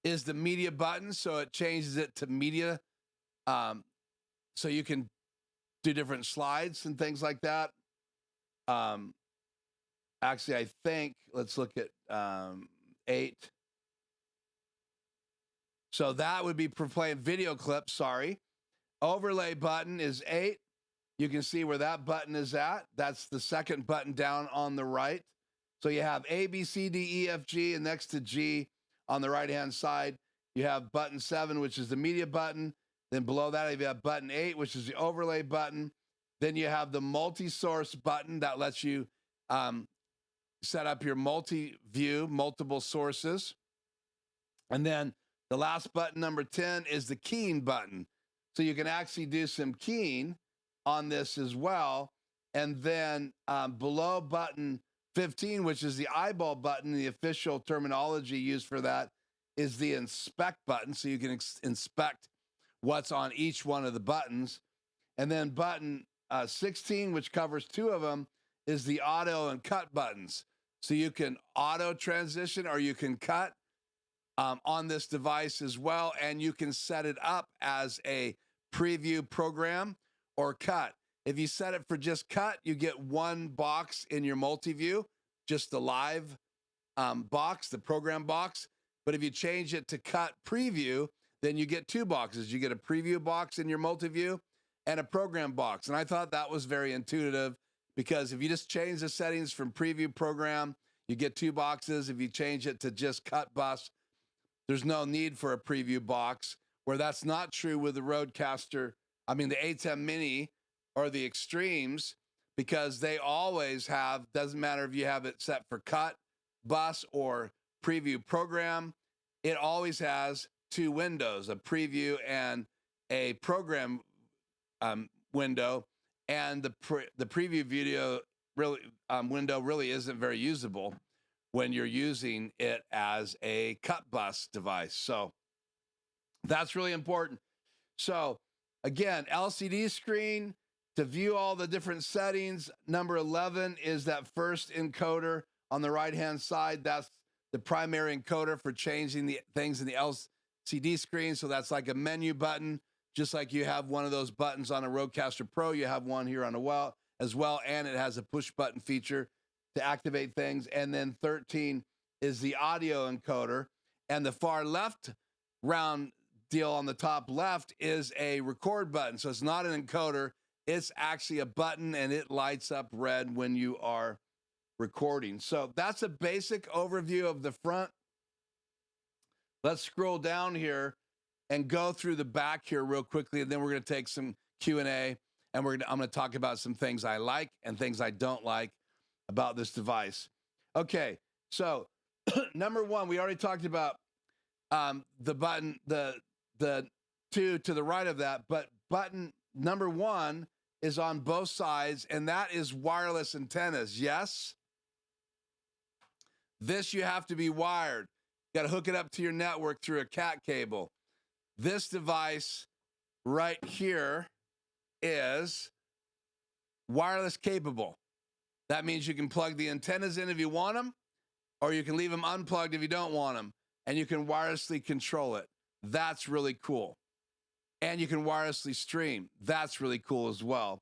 is the media button, so it changes it to media, so you can do different slides and things like that. Actually, I think, let's look at 8. So that would be for playing video clips, sorry. Overlay button is 8. You can see where that button is at. That's the second button down on the right. So you have A, B, C, D, E, F, G, and next to G on the right-hand side, you have button 7, which is the media button. Then below that, you have button 8, which is the overlay button. Then you have the multi-source button that lets you set up your multi-view, multiple sources. And then the last button, number 10, is the keying button. So you can actually do some keying on this as well. And then below button 15, which is the eyeball button, the official terminology used for that is the inspect button. So you can inspect what's on each one of the buttons. And then button 16, which covers 2 of them, is the auto and cut buttons. So you can auto transition or you can cut on this device as well. And you can set it up as a preview program or cut. If you set it for just cut, you get 1 box in your multi-view, just the live box, the program box. But if you change it to cut preview, then you get 2 boxes. You get a preview box in your multi-view and a program box. And I thought that was very intuitive, because if you just change the settings from preview program, you get 2 boxes. If you change it to just cut bus, there's no need for a preview box, where that's not true with the Rodecaster, the ATEM Mini or the Extremes, because they always have, doesn't matter if you have it set for cut, bus, or preview program, it always has 2 windows, a preview and a program window, and the preview video really window really isn't very usable when you're using it as a cut bus device. So that's really important. So again, LCD screen to view all the different settings. Number 11 is that first encoder on the right-hand side. That's the primary encoder for changing the things in the LCD screen. So that's like a menu button, just like you have one of those buttons on a Rodecaster Pro. You have one here on a as well, and it has a push button feature to activate things. And then 13 is the audio encoder, and the far left round deal on the top left is a record button. So it's not an encoder, it's actually a button, and it lights up red when you are recording. So that's a basic overview of the front. Let's scroll down here and go through the back here real quickly, and then we're going to take some Q&A, and I'm going to talk about some things I like and things I don't like about this device. Okay, so number 1, we already talked about the button, the 2 to the right of that, but button number 1 is on both sides, and that is wireless antennas. Yes, this you have to be wired. You got to hook it up to your network through a cat cable. This device right here is wireless capable. That means you can plug the antennas in if you want them, or you can leave them unplugged if you don't want them, and you can wirelessly control it. That's really cool. And you can wirelessly stream. That's really cool as well.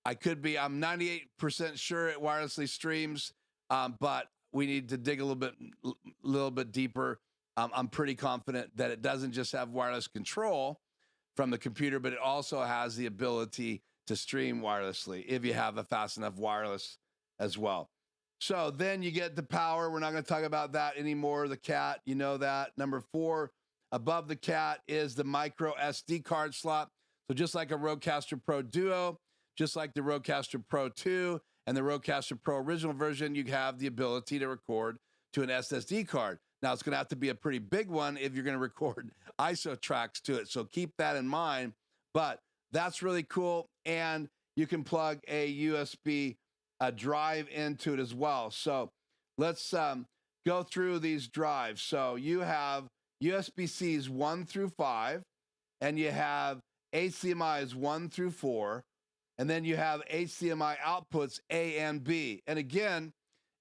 I'm 98% sure it wirelessly streams, but we need to dig a little bit deeper. I'm pretty confident that it doesn't just have wireless control from the computer, but it also has the ability to stream wirelessly if you have a fast enough wireless as well. So then you get the power. We're not going to talk about that anymore. The cat, you know that. Number 4, above the cat is the micro SD card slot. So just like a Rodecaster Pro Duo, just like the Rodecaster Pro 2 and the Rodecaster Pro original version, you have the ability to record to an SSD card. Now, it's going to have to be a pretty big one if you're going to record ISO tracks to it. So keep that in mind. But that's really cool. And you can plug a USB drive into it as well. So let's go through these drives. So you have USB-Cs 1 through 5, and you have HDMIs 1 through 4, and then you have HDMI outputs A and B. And again,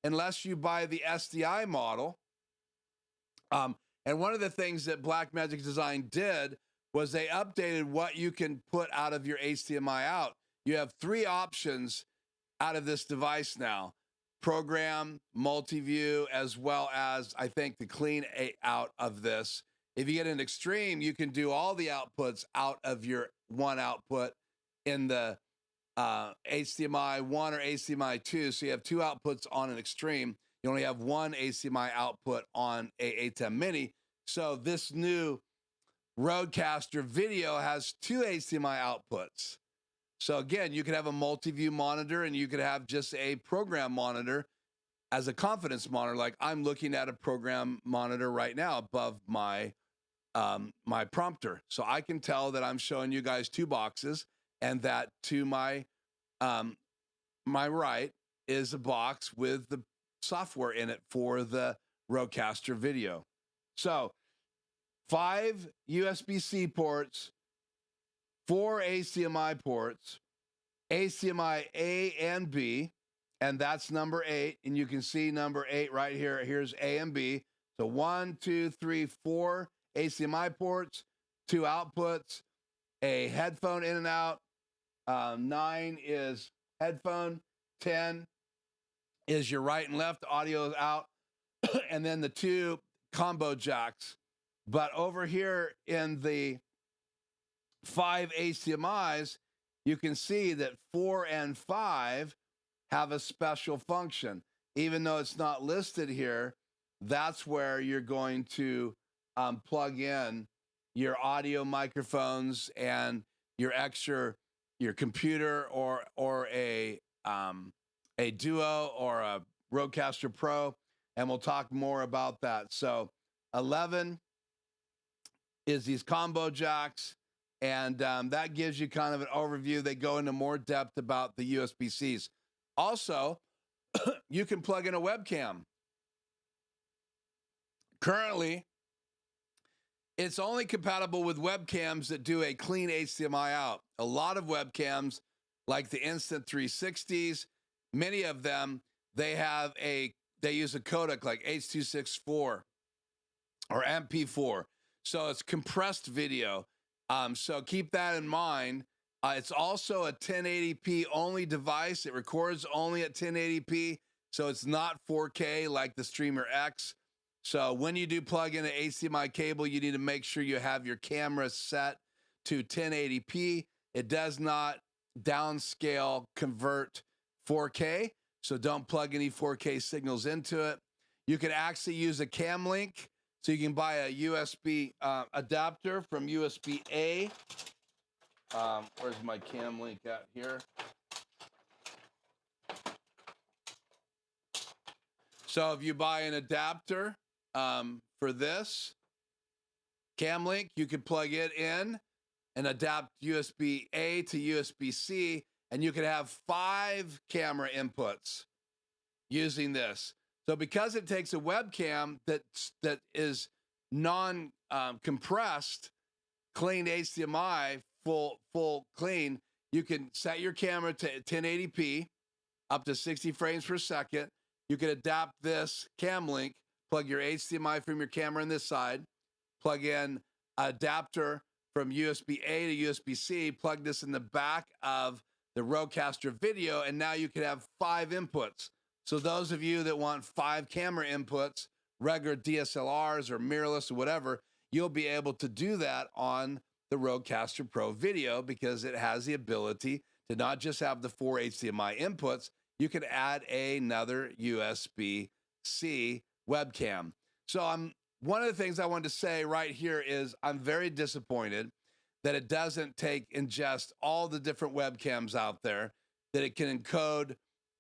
unless you buy the SDI model, and one of the things that Blackmagic Design did was they updated what you can put out of your HDMI out. You have 3 options out of this device now: program, multi-view, as well as, I think, the clean out of this. If you get an Extreme, you can do all the outputs out of your one output in the HDMI 1 or HDMI 2. So you have 2 outputs on an Extreme. You only have 1 HDMI output on a ATEM Mini. So this new Rodecaster Video has 2 HDMI outputs. So again, you could have a multi-view monitor, and you could have just a program monitor as a confidence monitor. Like I'm looking at a program monitor right now above my my prompter. So I can tell that I'm showing you guys 2 boxes, and that to my my right is a box with the software in it for the Rodecaster Video. So 5 USB-C ports, 4 HDMI ports, HDMI A and B, and that's number 8. And you can see number 8 right here. Here's A and B. So 1, 2, 3, 4 HDMI ports, 2 outputs, a headphone in and out. 9 is headphone. 10 is your right and left audio out. And then the 2 combo jacks. But over here in the 5 HDMIs, you can see that 4 and 5 have a special function. Even though it's not listed here, that's where you're going to plug in your audio microphones and your computer or a Duo or a Rodecaster Pro, and we'll talk more about that. So 11 is these combo jacks, and that gives you kind of an overview. They go into more depth about the USB-Cs. Also, you can plug in a webcam. Currently, it's only compatible with webcams that do a clean HDMI out. A lot of webcams, like the Insta360s, many of them, they use a codec like H.264 or MP4. So it's compressed video. So keep that in mind. It's also a 1080p only device. It records only at 1080p. So it's not 4K like the Streamer X. So when you do plug in an HDMI cable, you need to make sure you have your camera set to 1080p. It does not downscale convert 4K, so don't plug any 4K signals into it. You can actually use a cam link, so you can buy a USB adapter from USB-A. Where's my cam link at here? So if you buy an adapter for this cam link, you can plug it in and adapt USB-A to USB-C, and you can have 5 camera inputs using this. So because it takes a webcam that is non-compressed, clean HDMI, full clean, you can set your camera to 1080p, up to 60 frames per second. You can adapt this cam link, plug your HDMI from your camera on this side, plug in adapter from USB-A to USB-C, plug this in the back of the Rodecaster Video, and now you can have 5 inputs. So those of you that want 5 camera inputs, regular DSLRs or mirrorless or whatever, you'll be able to do that on the Rodecaster Pro Video because it has the ability to not just have the 4 HDMI inputs, you can add another USB-C webcam. So one of the things I wanted to say right here is I'm very disappointed that it doesn't ingest all the different webcams out there, that it can encode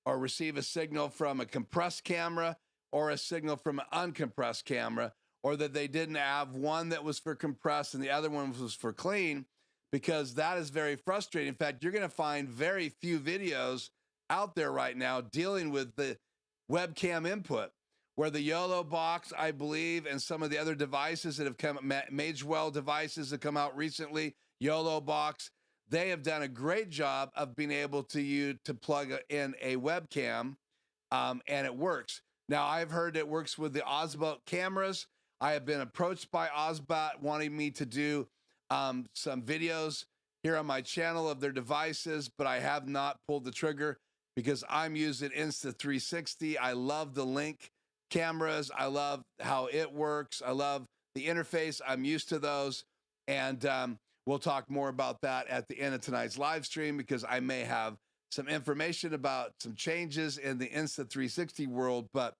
or receive a signal from a compressed camera or a signal from an uncompressed camera, or that they didn't have one that was for compressed and the other one was for clean, because that is very frustrating. In fact, you're going to find very few videos out there right now dealing with the webcam input, where the YOLO box, I believe, and some of the other devices that have come, Magewell devices that come out recently, YOLO box, they have done a great job of being able to plug in a webcam, and it works. Now, I've heard it works with the Osmo cameras. I have been approached by Osmo wanting me to do some videos here on my channel of their devices, but I have not pulled the trigger because I'm using Insta360. I love the Link cameras. I love how it works. I love the interface. I'm used to those. And we'll talk more about that at the end of tonight's live stream, because I may have some information about some changes in the Insta360 world. But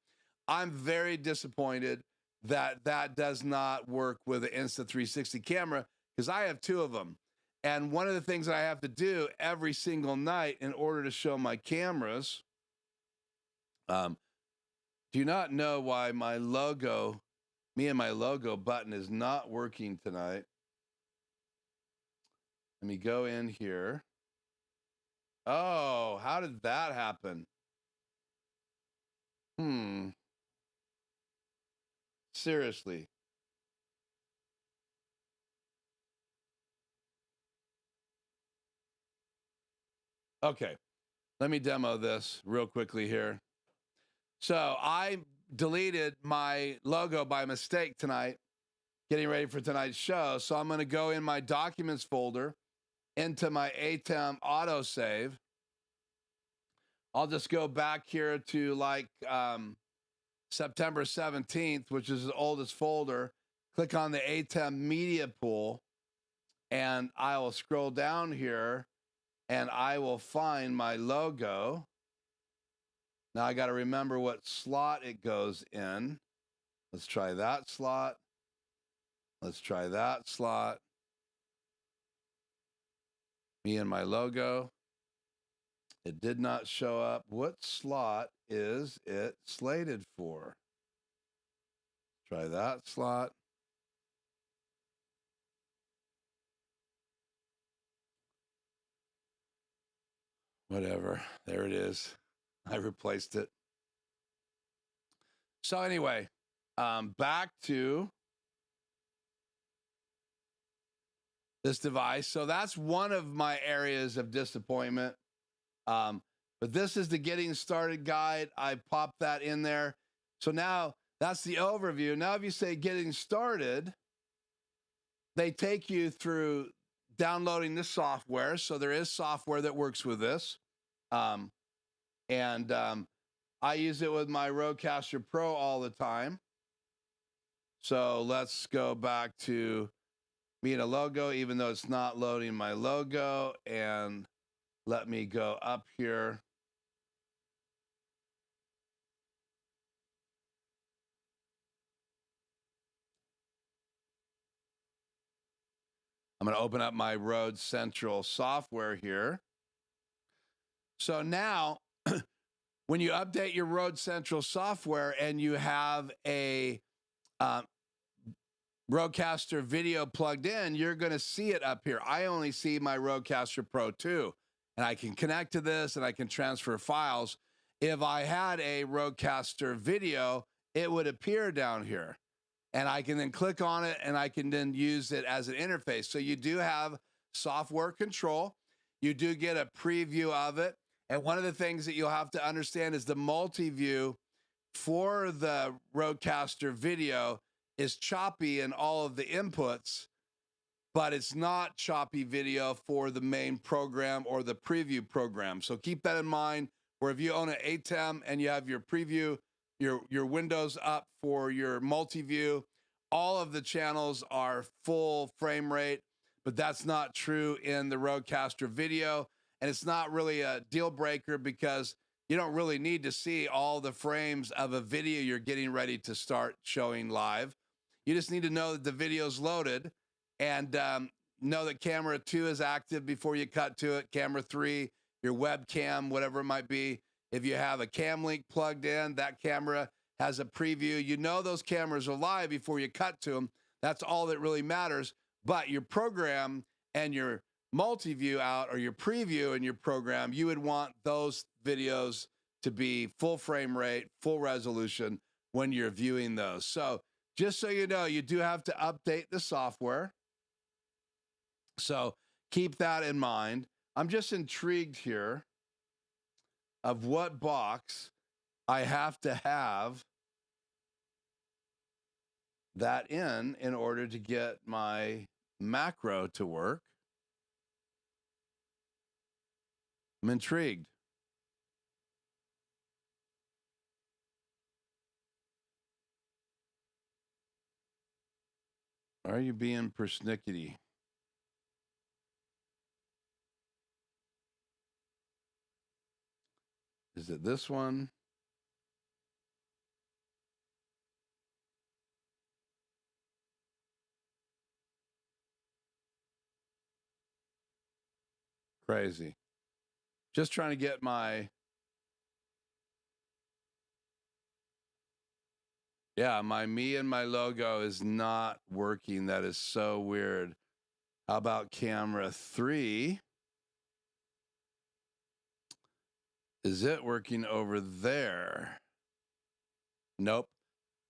I'm very disappointed that that does not work with the Insta360 camera, because I have 2 of them. And one of the things that I have to do every single night in order to show my cameras, do not know why my logo, me and my logo button is not working tonight. Let me go in here. Oh, how did that happen? Seriously. Okay, let me demo this real quickly here. So I deleted my logo by mistake tonight, getting ready for tonight's show. So I'm going to go in my documents folder into my ATEM autosave. I'll just go back here to like September 17th, which is the oldest folder. Click on the ATEM media pool, and I will scroll down here, and I will find my logo. Now I got to remember what slot it goes in. Let's try that slot. Let's try that slot. Me and my logo. It did not show up. What slot is it slated for? Try that slot. Whatever. There it is. I replaced it. So anyway, back to this device. So that's one of my areas of disappointment. But this is the getting started guide. I popped that in there. So now that's the overview. Now, if you say getting started, they take you through downloading the software. So there is software that works with this. I use it with my Rodecaster Pro all the time. So let's go back to me and a logo, even though it's not loading my logo. And let me go up here. I'm going to open up my Rode Central software here. So now, when you update your Rode Central software and you have a Rodecaster video plugged in, you're going to see it up here. I only see my Rodecaster Pro 2, and I can connect to this and I can transfer files. If I had a Rodecaster video, it would appear down here. And I can then click on it and I can then use it as an interface. So you do have software control. You do get a preview of it. And one of the things that you'll have to understand is the multi-view for the Rodecaster video is choppy in all of the inputs, but it's not choppy video for the main program or the preview program. So keep that in mind, where if you own an ATEM and you have your preview, your windows up for your multi-view, all of the channels are full frame rate, but that's not true in the Rodecaster video. And it's not really a deal breaker because you don't really need to see all the frames of a video you're getting ready to start showing live. You just need to know that the video's loaded and know that camera 2 is active before you cut to it. Camera 3, your webcam, whatever it might be. If you have a cam link plugged in, that camera has a preview. You know those cameras are live before you cut to them. That's all that really matters. But your program and your multi-view out, or your preview and your program, you would want those videos to be full frame rate, full resolution when you're viewing those. So just so you know, you do have to update the software. So keep that in mind. I'm just intrigued here of what box I have to have that in order to get my macro to work. I'm intrigued. Are you being persnickety? Is it this one? Crazy. Just trying to get my... Yeah, my me and my logo is not working. That is so weird. How about camera 3? Is it working over there? Nope.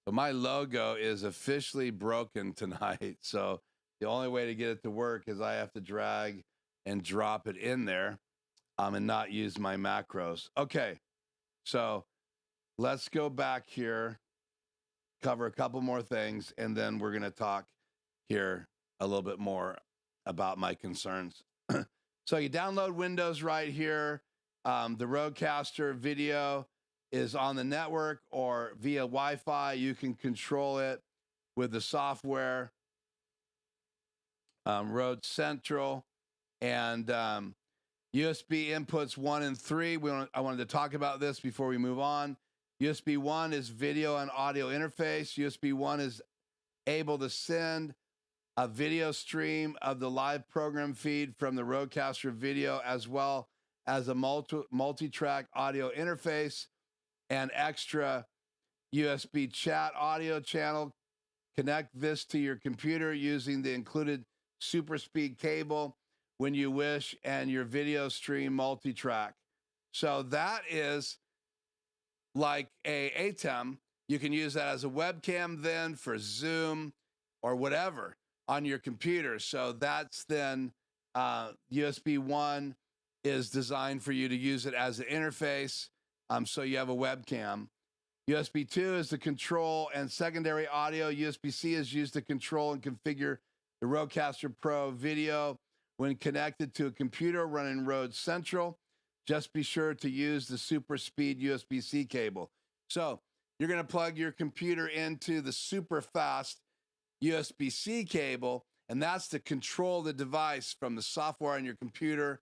So my logo is officially broken tonight. So the only way to get it to work is I have to drag and drop it in there and not use my macros. Okay, so let's go back here, cover a couple more things, and then we're going to talk here a little bit more about my concerns. So you download Windows right here, the Rodecaster video. is on the network or via Wi-Fi. You can control it with the software, Road Central, and USB inputs 1 and 3. I wanted to talk about this before we move on. USB 1 is video and audio interface. USB 1 is able to send a video stream of the live program feed from the Rodecaster video, as well as a multi-track audio interface and extra USB chat audio channel. Connect this to your computer using the included super speed cable when you wish, and your video stream multi-track. So that is like a ATEM. You can use that as a webcam then for Zoom or whatever on your computer. So that's then USB 1 is designed for you to use it as an interface. So you have a webcam. USB 2 is the control and secondary audio. USB-C is used to control and configure the Rodecaster Pro video when connected to a computer running Rode Central. Just be sure to use the super speed USB-C cable. So you're going to plug your computer into the super fast USB-C cable, and that's to control the device from the software on your computer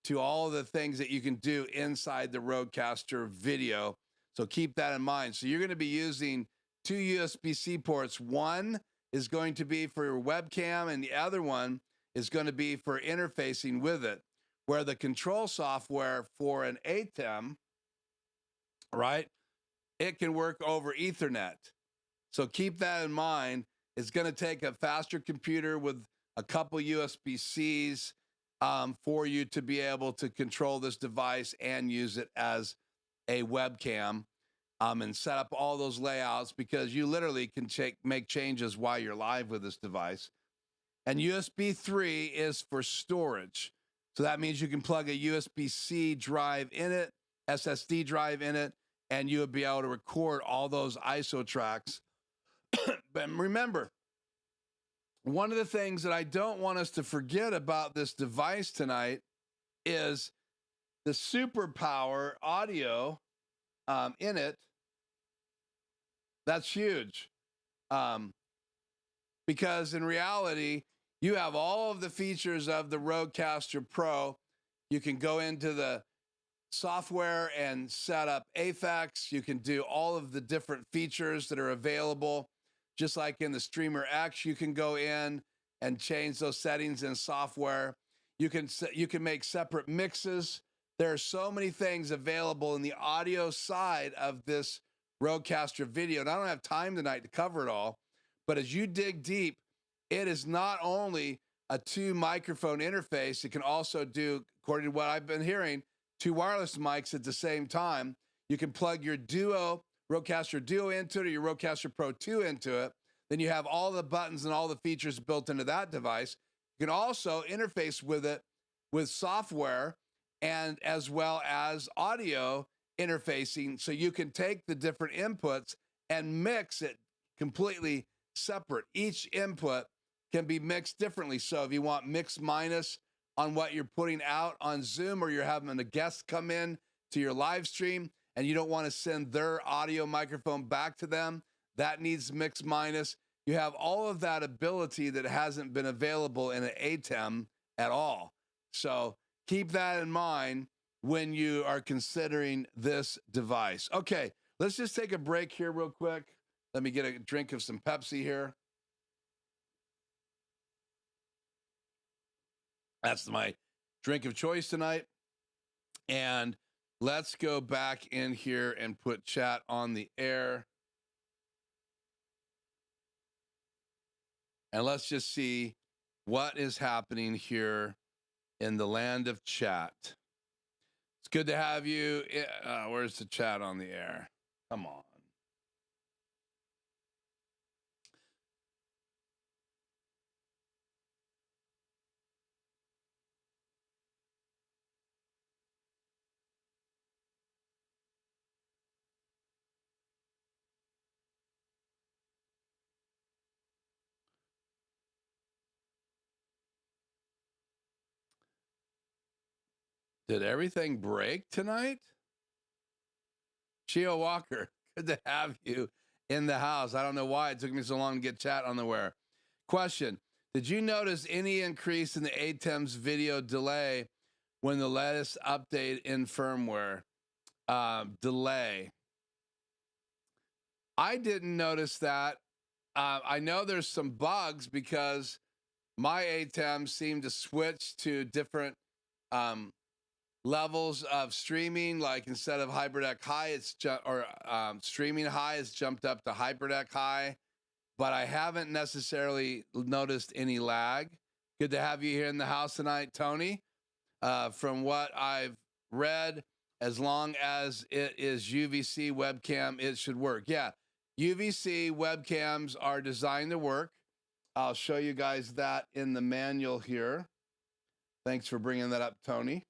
to all the things that you can do inside the Rodecaster video. So keep that in mind. So you're going to be using 2 USB-C ports. One is going to be for your webcam, and the other one is going to be for interfacing with it, where the control software for an ATEM, right, it can work over Ethernet. So keep that in mind. It's going to take a faster computer with a couple USB-Cs for you to be able to control this device and use it as a webcam and set up all those layouts, because you literally can make changes while you're live with this device. And USB 3 is for storage. So that means you can plug a USB-C drive in it, SSD drive in it, and you would be able to record all those ISO tracks. But remember, one of the things that I don't want us to forget about this device tonight is the superpower audio in it. That's huge. Because in reality, you have all of the features of the Rodecaster Pro. You can go into the software and set up effects. You can do all of the different features that are available. Just like in the Streamer X, you can go in and change those settings in software. You can make separate mixes. There are so many things available in the audio side of this Rodecaster video. And I don't have time tonight to cover it all, but as you dig deep, it is not only a 2 microphone interface. It can also do, according to what I've been hearing, 2 wireless mics at the same time. You can plug your Rodecaster Duo into it, or your Rodecaster Pro 2 into it. Then you have all the buttons and all the features built into that device. You can also interface with it with software and as well as audio interfacing. So you can take the different inputs and mix it completely separate. Each input can be mixed differently. So if you want mix minus on what you're putting out on Zoom, or you're having a guest come in to your live stream and you don't want to send their audio microphone back to them, that needs mix minus. You have all of that ability that hasn't been available in an ATEM at all. So keep that in mind when you are considering this device. Okay, let's just take a break here real quick. Let me get a drink of some Pepsi here. That's my drink of choice tonight. And let's go back in here and put chat on the air. And let's just see what is happening here in the land of chat. It's good to have you. Where's the chat on the air? Come on. Did everything break tonight? Shio Walker, good to have you in the house. I don't know why it took me so long to get chat on the wire. Question, did you notice any increase in the ATEM's video delay when the latest update in firmware? Delay. I didn't notice that. I know there's some bugs because my ATEM seemed to switch to different levels of streaming. Like instead of HyperDeck High, it's streaming high, it's jumped up to HyperDeck High. But I haven't necessarily noticed any lag. Good to have you here in the house tonight, Tony. From what I've read, as long as it is UVC webcam, it should work. Yeah, UVC webcams are designed to work. I'll show you guys that in the manual here. Thanks for bringing that up, Tony.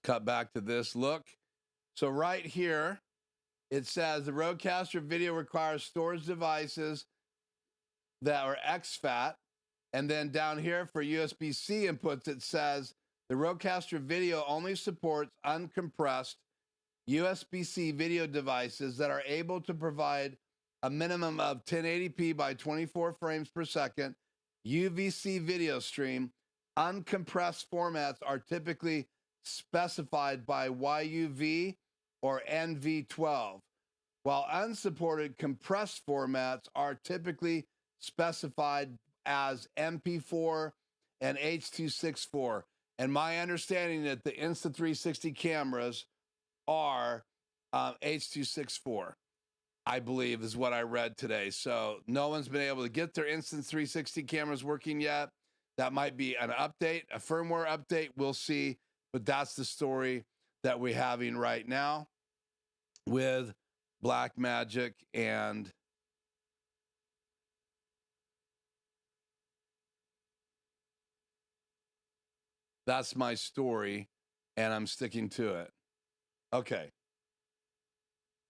Let's cut back to this. Look. So right here, it says the Rodecaster video requires storage devices that are exFAT. And then down here for USB-C inputs, it says the Rodecaster video only supports uncompressed USB-C video devices that are able to provide a minimum of 1080p by 24 frames per second UVC video stream. Uncompressed formats are typically specified by YUV or NV12, while unsupported compressed formats are typically specified as MP4 and H.264. And my understanding that the Insta360 cameras are H.264, I believe, is what I read today. So no one's been able to get their Insta360 cameras working yet. That might be an update, a firmware update. We'll see. But that's the story that we're having right now with Blackmagic, and that's my story, and I'm sticking to it. Okay.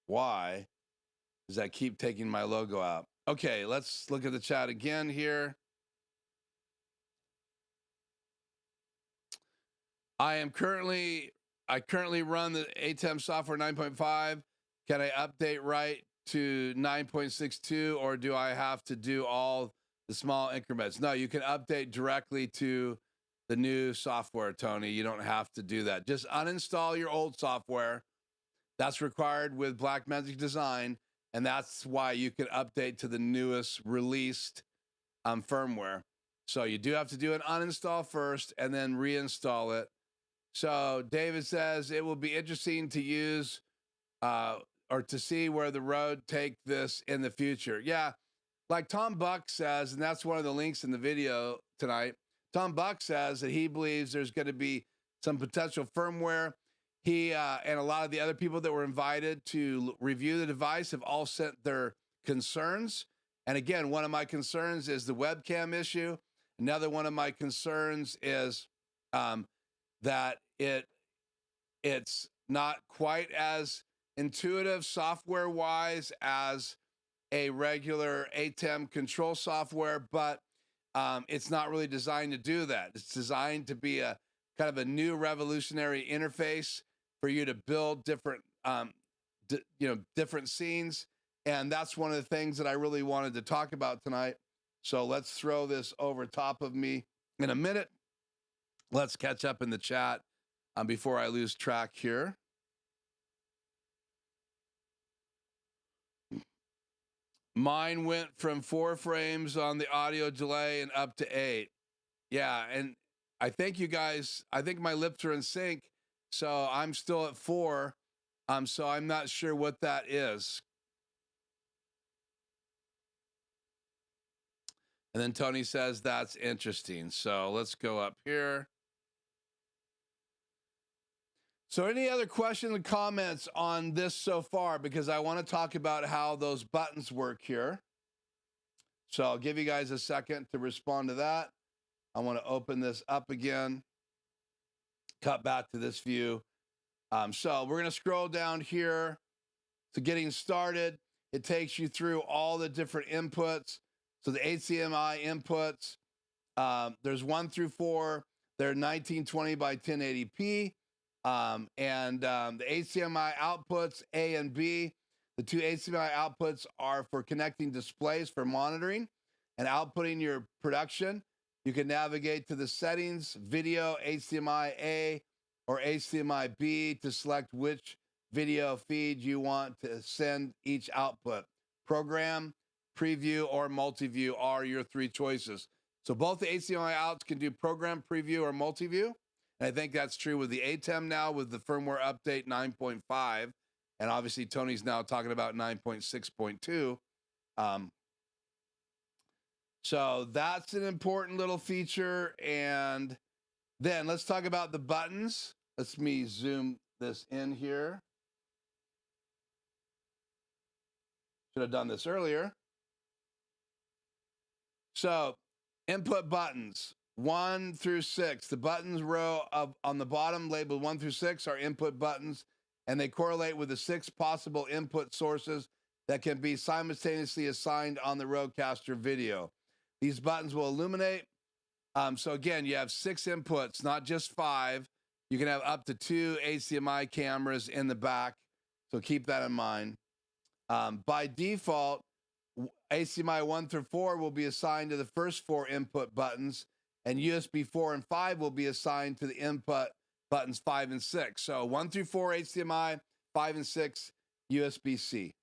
Why does that keep taking my logo out? Okay, let's look at the chat again here. I currently run the ATEM software 9.5. Can I update right to 9.62, or do I have to do all the small increments? No, you can update directly to the new software, Tony. You don't have to do that. Just uninstall your old software. That's required with Blackmagic Design, and that's why you can update to the newest released firmware. So you do have to do an uninstall first and then reinstall it. So David says it will be interesting to use or to see where the road take this in the future. Yeah, like Tom Buck says, and that's one of the links in the video tonight. Tom Buck says that he believes there's going to be some potential firmware. He and a lot of the other people that were invited to review the device have all sent their concerns. And again, one of my concerns is the webcam issue. Another one of my concerns is that it's not quite as intuitive software-wise as a regular ATEM control software, but it's not really designed to do that. It's designed to be a kind of a new revolutionary interface for you to build different, different scenes. And that's one of the things that I really wanted to talk about tonight. So let's throw this over top of me in a minute. Let's catch up in the chat before I lose track here. Mine went from 4 frames on the audio delay and up to 8. Yeah, and I think you guys, I think my lips are in sync, so I'm still at 4. So I'm not sure what that is. And then Tony says that's interesting. So let's go up here. So any other questions and comments on this so far? Because I want to talk about how those buttons work here. So I'll give you guys a second to respond to that. I want to open this up again, cut back to this view. So we're going to scroll down here to getting started. It takes you through all the different inputs. So the HDMI inputs, there's 1 through 4. They're 1920 by 1080p. The HDMI outputs, A and B. The two HDMI outputs are for connecting displays for monitoring and outputting your production. You can navigate to the settings, video, HDMI A or HDMI B to select which video feed you want to send each output. Program, preview, or multi-view are your three choices. So both the HDMI outs can do program, preview, or multi-view. And I think that's true with the ATEM now with the firmware update 9.5. And obviously, Tony's now talking about 9.6.2. So that's an important little feature. And then let's talk about the buttons. Let me zoom this in here. Should have done this earlier. So input buttons 1 through 6. The buttons row on the bottom labeled 1 through 6 are input buttons, and they correlate with the 6 possible input sources that can be simultaneously assigned on the Rodecaster video. These buttons will illuminate. So again, you have 6 inputs, not just 5. You can have up to 2 HDMI cameras in the back, so keep that in mind. By default, HDMI 1 through 4 will be assigned to the first 4 input buttons, and USB 4 and 5 will be assigned to the input buttons 5 and 6. So 1 through 4 HDMI, 5 and 6 USB-C.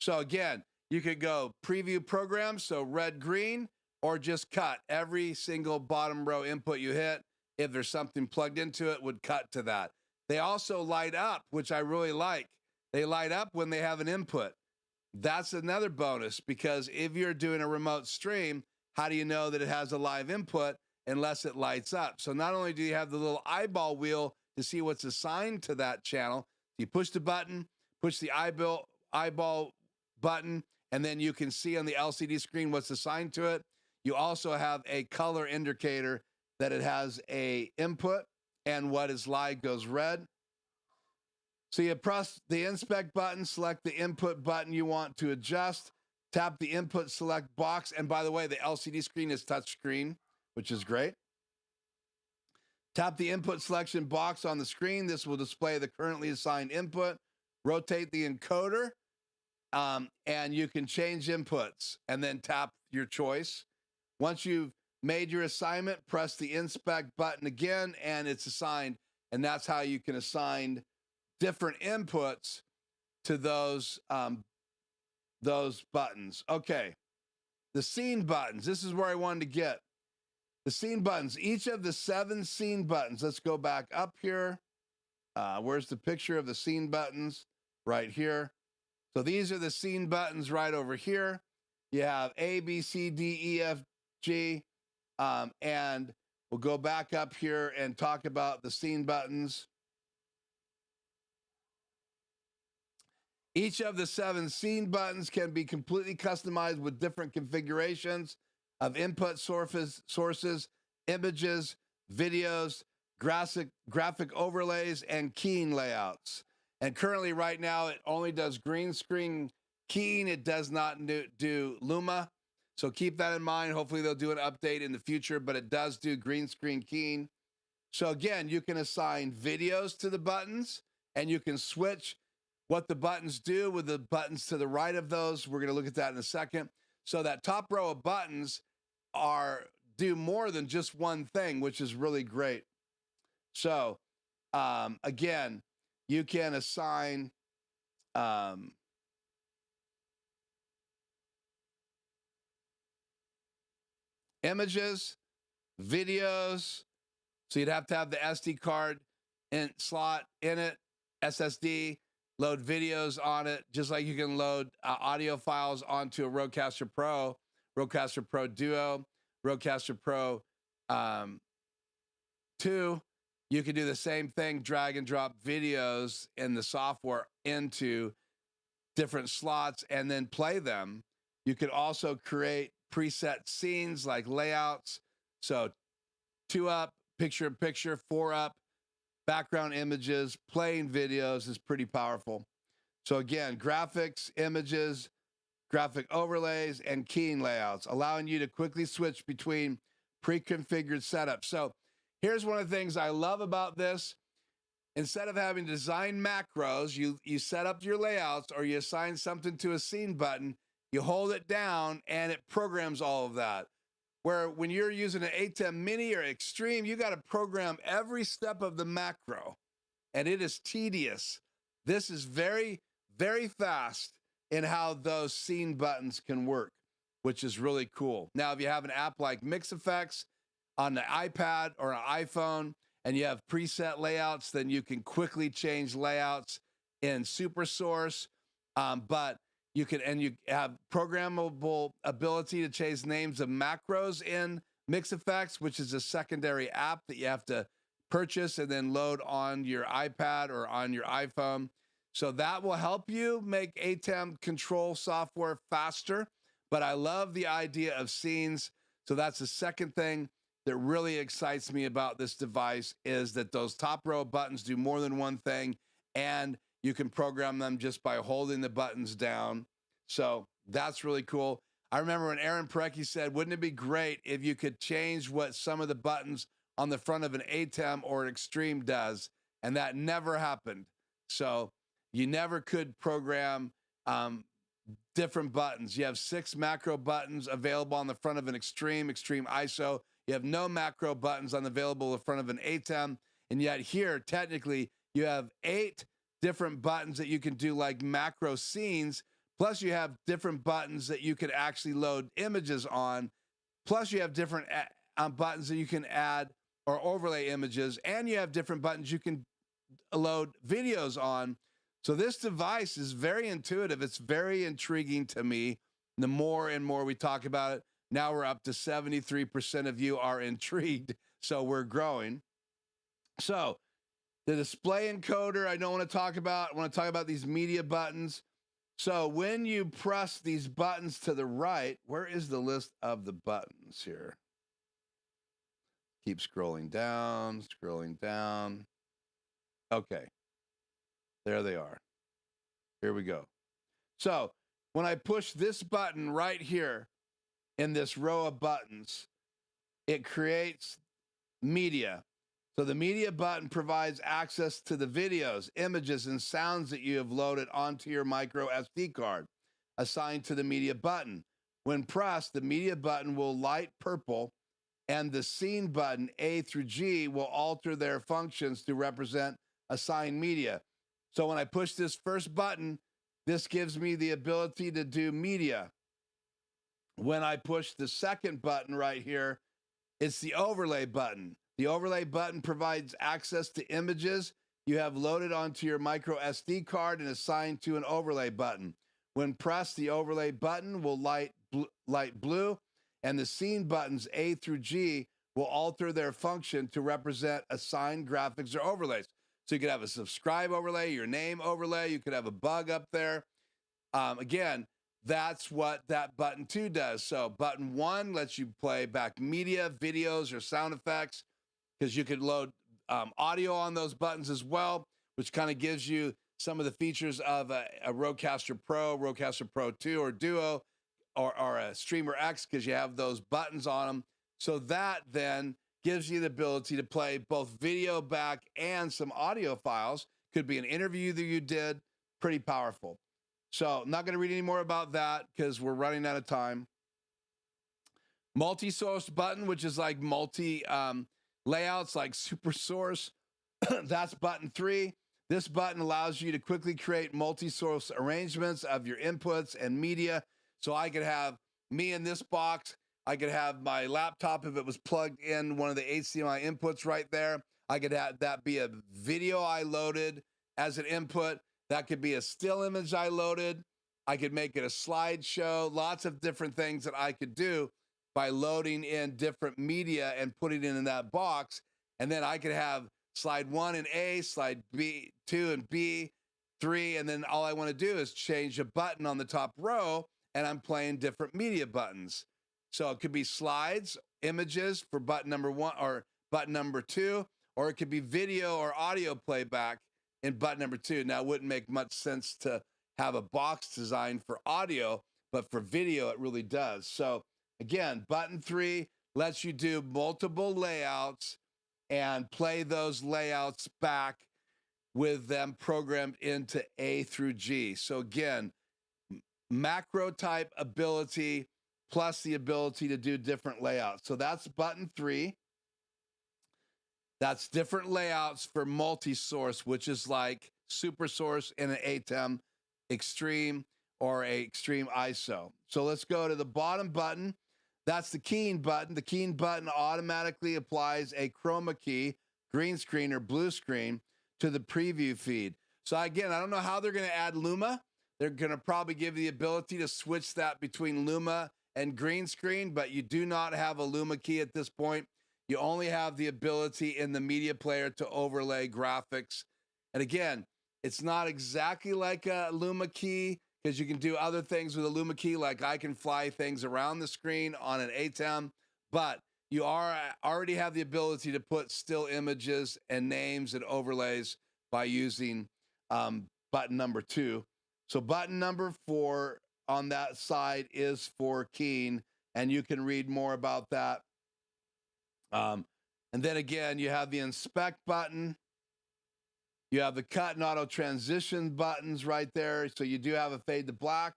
So again, you could go preview program, so red, green, or just cut. Every single bottom row input you hit, if there's something plugged into it, would cut to that. They also light up, which I really like. They light up when they have an input. That's another bonus, because if you're doing a remote stream, how do you know that it has a live input unless it lights up? So not only do you have the little eyeball wheel to see what's assigned to that channel, you push the button, push the eyeball button, and then you can see on the LCD screen what's assigned to it. You also have a color indicator that it has a input, and what is live goes red. So you press the inspect button, select the input button you want to adjust, tap the input select box, and by the way, the LCD screen is touch screen, which is great. Tap the input selection box on the screen. This will display the currently assigned input. Rotate the encoder, and you can change inputs, and then tap your choice. Once you've made your assignment, press the inspect button again, and it's assigned, and that's how you can assign different inputs to those buttons. Okay, the scene buttons. This is where I wanted to get. The scene buttons, each of the 7 scene buttons. Let's go back up here. Where's the picture of the scene buttons? Right here. So these are the scene buttons right over here. You have A, B, C, D, E, F, G. And we'll go back up here and talk about the scene buttons. Each of the 7 scene buttons can be completely customized with different configurations of input sources, images, videos, graphic overlays, and keying layouts. And currently right now, it only does green screen keying. It does not do Luma. So keep that in mind. Hopefully they'll do an update in the future, but it does do green screen keying. So again, you can assign videos to the buttons, and you can switch what the buttons do with the buttons to the right of those. We're going to look at that in a second. So that top row of buttons do more than just one thing, which is really great. So again, you can assign images, videos. So you'd have to have the SD card slot in it, SSD, load videos on it, just like you can load audio files onto a Rodecaster Pro, Rodecaster Pro Duo, Rodecaster Pro 2. You can do the same thing, drag and drop videos in the software into different slots and then play them. You could also create preset scenes like layouts. So 2 up, picture in picture, 4 up, background images, playing videos is pretty powerful. So again, graphics, images, graphic overlays, and keying layouts, allowing you to quickly switch between pre-configured setups. So Here's one of the things I love about this. Instead of having to design macros, you set up your layouts or you assign something to a scene button, you hold it down and it programs all of that. Where when you're using an ATEM Mini or Extreme, you got to program every step of the macro, and it is tedious. This is very, very fast in how those scene buttons can work, which is really cool. Now, if you have an app like Mix Effects on the iPad or an iPhone, and you have preset layouts, then you can quickly change layouts in SuperSource. But you have programmable ability to change names of macros in Mix Effects, which is a secondary app that you have to purchase and then load on your iPad or on your iPhone. So that will help you make ATEM control software faster. But I love the idea of scenes. So that's the second thing that really excites me about this device, is that those top row buttons do more than one thing, and you can program them just by holding the buttons down. So that's really cool. I remember when Aaron Parecki said, wouldn't it be great if you could change what some of the buttons on the front of an ATEM or an Extreme does? And that never happened. So you never could program different buttons. You have 6 macro buttons available on the front of an Extreme ISO. You have no macro buttons available in front of an ATEM. And yet here, technically, you have 8 different buttons that you can do like macro scenes. Plus, you have different buttons that you could actually load images on. Plus, you have different buttons that you can add or overlay images. And you have different buttons you can load videos on. So this device is very intuitive. It's very intriguing to me. The more and more we talk about it, now we're up to 73% of you are intrigued. So we're growing. So the display encoder, I don't want to talk about. I want to talk about these media buttons. So when you press these buttons to the right, where is the list of the buttons here? Keep scrolling down, scrolling down. Okay. There they are. Here we go. So when I push this button right here in this row of buttons, it creates media. So the media button provides access to the videos, images, and sounds that you have loaded onto your micro SD card, assigned to the media button. When pressed, the media button will light purple, and the scene button A through G will alter their functions to represent assigned media. So when I push this first button, this gives me the ability to do media. When I push the second button right here, it's the overlay button. The overlay button provides access to images you have loaded onto your micro SD card and assigned to an overlay button. When pressed, the overlay button will light blue, and the scene buttons A through G will alter their function to represent assigned graphics or overlays. So you could have a subscribe overlay, your name overlay, you could have a bug up there. Again, that's what that button 2 does. So button 1 lets you play back media, videos, or sound effects, because you could load audio on those buttons as well, which kind of gives you some of the features of a Rodecaster Pro 2, or Duo, or a Streamer X, because you have those buttons on them. So that then gives you the ability to play both video back and some audio files. Could be an interview that you did. Pretty powerful. So I'm not going to read any more about that because we're running out of time. Multi-source button, which is like multi layouts like SuperSource. That's button 3. This button allows you to quickly create multi-source arrangements of your inputs and media. So I could have me in this box. I could have my laptop if it was plugged in one of the HDMI inputs right there. I could have that be a video I loaded as an input. That could be a still image I loaded. I could make it a slideshow. Lots of different things that I could do by loading in different media and putting it in that box. And then I could have slide 1 and A, slide B, 2 and B, 3. And then all I want to do is change a button on the top row, and I'm playing different media buttons. So it could be slides, images for button number 1 or button number 2, or it could be video or audio playback in button number 2. Now, it wouldn't make much sense to have a box designed for audio, but for video, it really does. So again, button 3 lets you do multiple layouts and play those layouts back with them programmed into A through G. So again, macro type ability plus the ability to do different layouts. So that's button 3. That's different layouts for multi-source, which is like super source in an ATEM extreme or a extreme ISO. So let's go to the bottom button. That's the keying button. The keying button automatically applies a chroma key, green screen or blue screen, to the preview feed. So again, I don't know how they're going to add Luma. They're going to probably give the ability to switch that between Luma and green screen, but you do not have a Luma key at this point. You only have the ability in the media player to overlay graphics. And again, it's not exactly like a Luma key because you can do other things with a Luma key, like I can fly things around the screen on an ATEM, but you already have the ability to put still images and names and overlays by using button number 2. So button number 4 on that side is for keying, and you can read more about that. And then again, you have the inspect button. You have the cut and auto transition buttons right there. So you do have a fade to black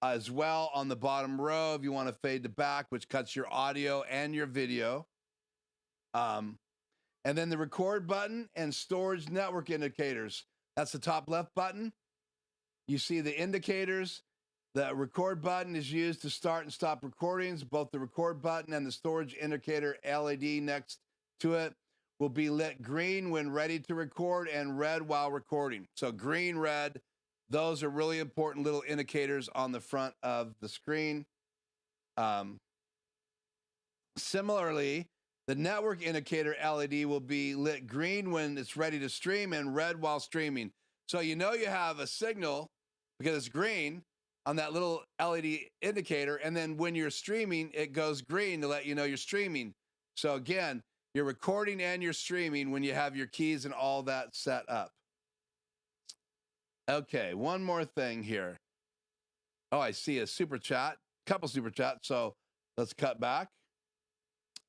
as well on the bottom row if you want to fade to back, which cuts your audio and your video. And then the record button and storage network indicators. That's the top left button. You see the indicators. The record button is used to start and stop recordings. Both the record button and the storage indicator LED next to it will be lit green when ready to record and red while recording. So green, red, those are really important little indicators on the front of the screen. Similarly, the network indicator LED will be lit green when it's ready to stream and red while streaming. So you know you have a signal because it's green on that little LED indicator, and then when you're streaming, it goes green to let you know you're streaming. So again, you're recording and you're streaming when you have your keys and all that set up. Okay, one more thing here. Oh, I see a super chat, couple super chats. So let's cut back.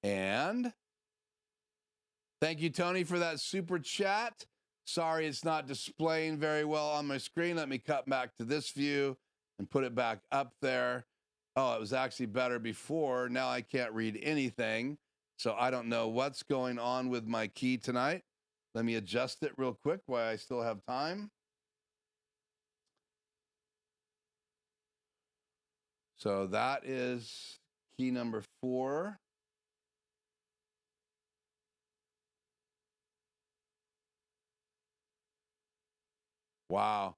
And thank you, Tony, for that super chat. Sorry, it's not displaying very well on my screen. Let me cut back to this view and put it back up there. Oh, it was actually better before. Now I can't read anything. So I don't know what's going on with my key tonight. Let me adjust it real quick while I still have time. So that is key number 4. Wow.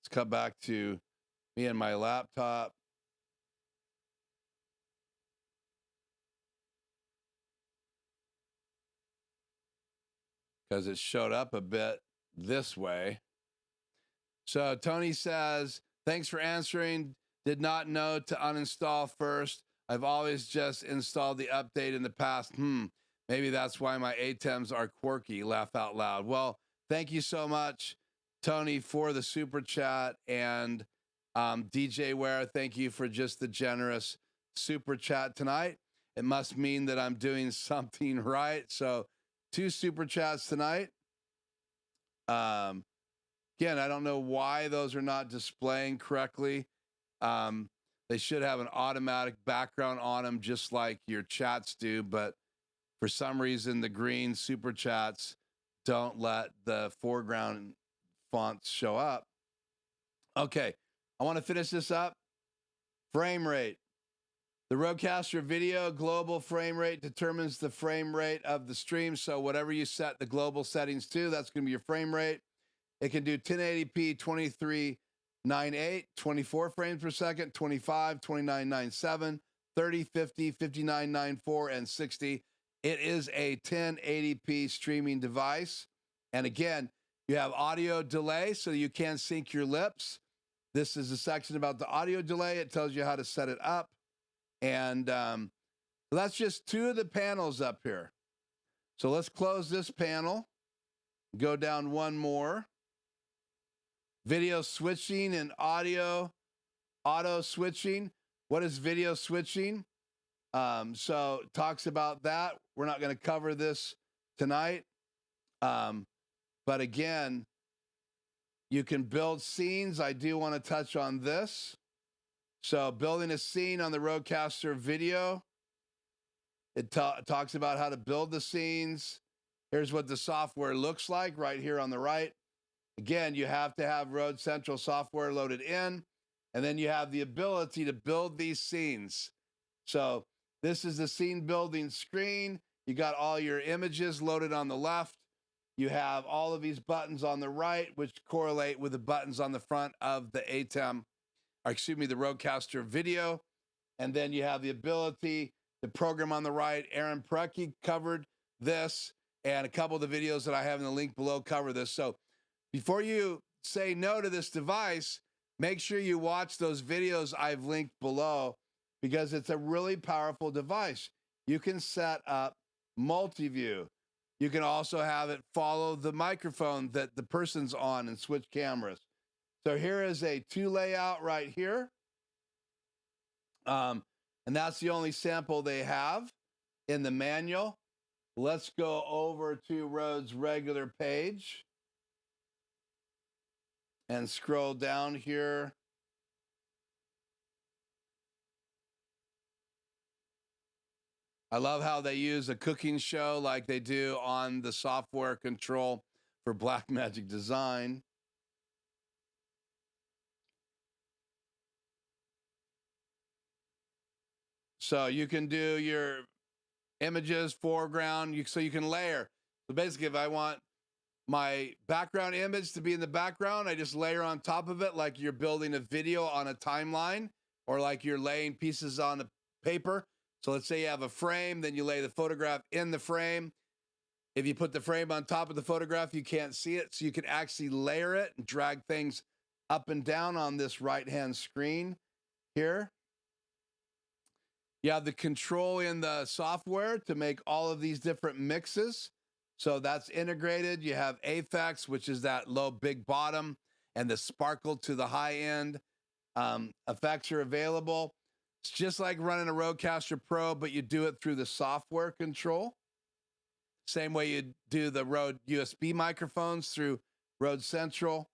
Let's come back to me and my laptop. Because it showed up a bit this way. So Tony says, thanks for answering. Did not know to uninstall first. I've always just installed the update in the past. Maybe that's why my ATEMs are quirky. Laugh out loud. Well, thank you so much, Tony, for the super chat. And DJ Ware, thank you for just the generous super chat tonight. It must mean that I'm doing something right. So 2 super chats tonight. Again, I don't know why those are not displaying correctly. They should have an automatic background on them, just like your chats do. But for some reason, the green super chats don't let the foreground fonts show up. Okay, I want to finish this up. Frame rate. The Rodecaster video global frame rate determines the frame rate of the stream. So whatever you set the global settings to, that's going to be your frame rate. It can do 1080p, 2398, 24 frames per second, 25, 2997, 30, 50, 5994, and 60. It is a 1080p streaming device. And again, you have audio delay, so you can sync your lips. This is a section about the audio delay. It tells you how to set it up. And that's just 2 of the panels up here. So let's close this panel, go down one more. Video switching and auto switching. What is video switching? So it talks about that. We're not going to cover this tonight. But again, you can build scenes. I do want to touch on this. So building a scene on the Rodecaster video, it talks about how to build the scenes. Here's what the software looks like right here on the right. Again, you have to have Rode Central software loaded in, and then you have the ability to build these scenes. So this is the scene building screen. You got all your images loaded on the left. You have all of these buttons on the right, which correlate with the buttons on the front of the ATEM, or excuse me, the Rodecaster video. And then you have the ability to program on the right. Aaron Parecki covered this, and a couple of the videos that I have in the link below cover this. So before you say no to this device, make sure you watch those videos I've linked below, because it's a really powerful device. You can set up multi-view. You can also have it follow the microphone that the person's on and switch cameras. So here is a 2 layout right here. And that's the only sample they have in the manual. Let's go over to Rode's regular page and scroll down here. I love how they use a cooking show like they do on the software control for Blackmagic Design. So you can do your images, foreground, so you can layer. So basically, if I want my background image to be in the background, I just layer on top of it like you're building a video on a timeline, or like you're laying pieces on a paper. So let's say you have a frame, then you lay the photograph in the frame. If you put the frame on top of the photograph, you can't see it. So you can actually layer it and drag things up and down on this right-hand screen here. You have the control in the software to make all of these different mixes. So that's integrated. You have Aphex, which is that low big bottom, and the sparkle to the high end. Effects are available. It's just like running a Rodecaster Pro, but you do it through the software control. Same way you do the Rode USB microphones through Rode Central.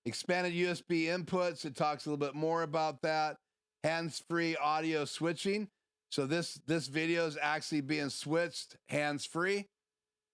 Expanded USB inputs, it talks a little bit more about that. Hands-free audio switching. So this video is actually being switched hands-free.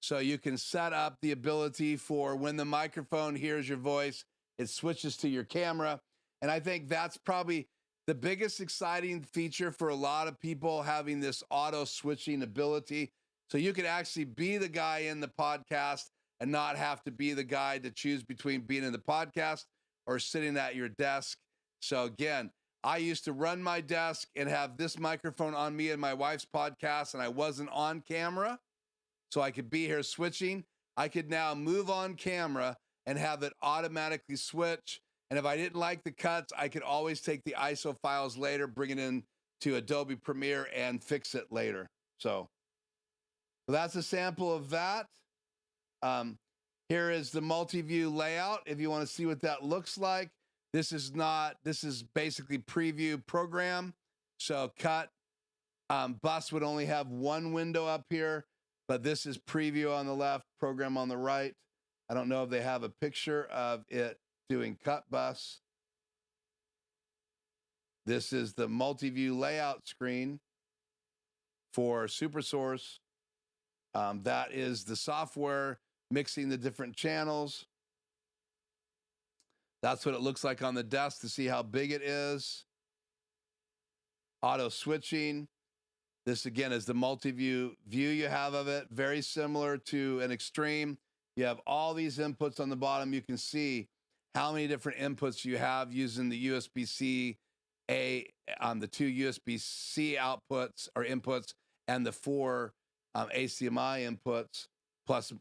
So you can set up the ability for when the microphone hears your voice, it switches to your camera. And I think that's probably the biggest exciting feature for a lot of people, having this auto switching ability. So you could actually be the guy in the podcast and not have to be the guy to choose between being in the podcast or sitting at your desk. So again, I used to run my desk and have this microphone on me and my wife's podcast, and I wasn't on camera. So I could be here switching. I could now move on camera and have it automatically switch. And if I didn't like the cuts, I could always take the ISO files later, bring it in to Adobe Premiere and fix it later. So that's a sample of that. Here is the multi-view layout. If you want to see what that looks like, this is basically preview program. So cut, bus would only have one window up here, but this is preview on the left, program on the right. I don't know if they have a picture of it doing cut bus. This is the multi-view layout screen for SuperSource. That is the software mixing the different channels. That's what it looks like on the desk to see how big it is. Auto switching. This again is the multi-view view you have of it. Very similar to an Extreme. You have all these inputs on the bottom. You can see how many different inputs you have using the USB-C on the two USB-C outputs or inputs and the four HDMI inputs, plus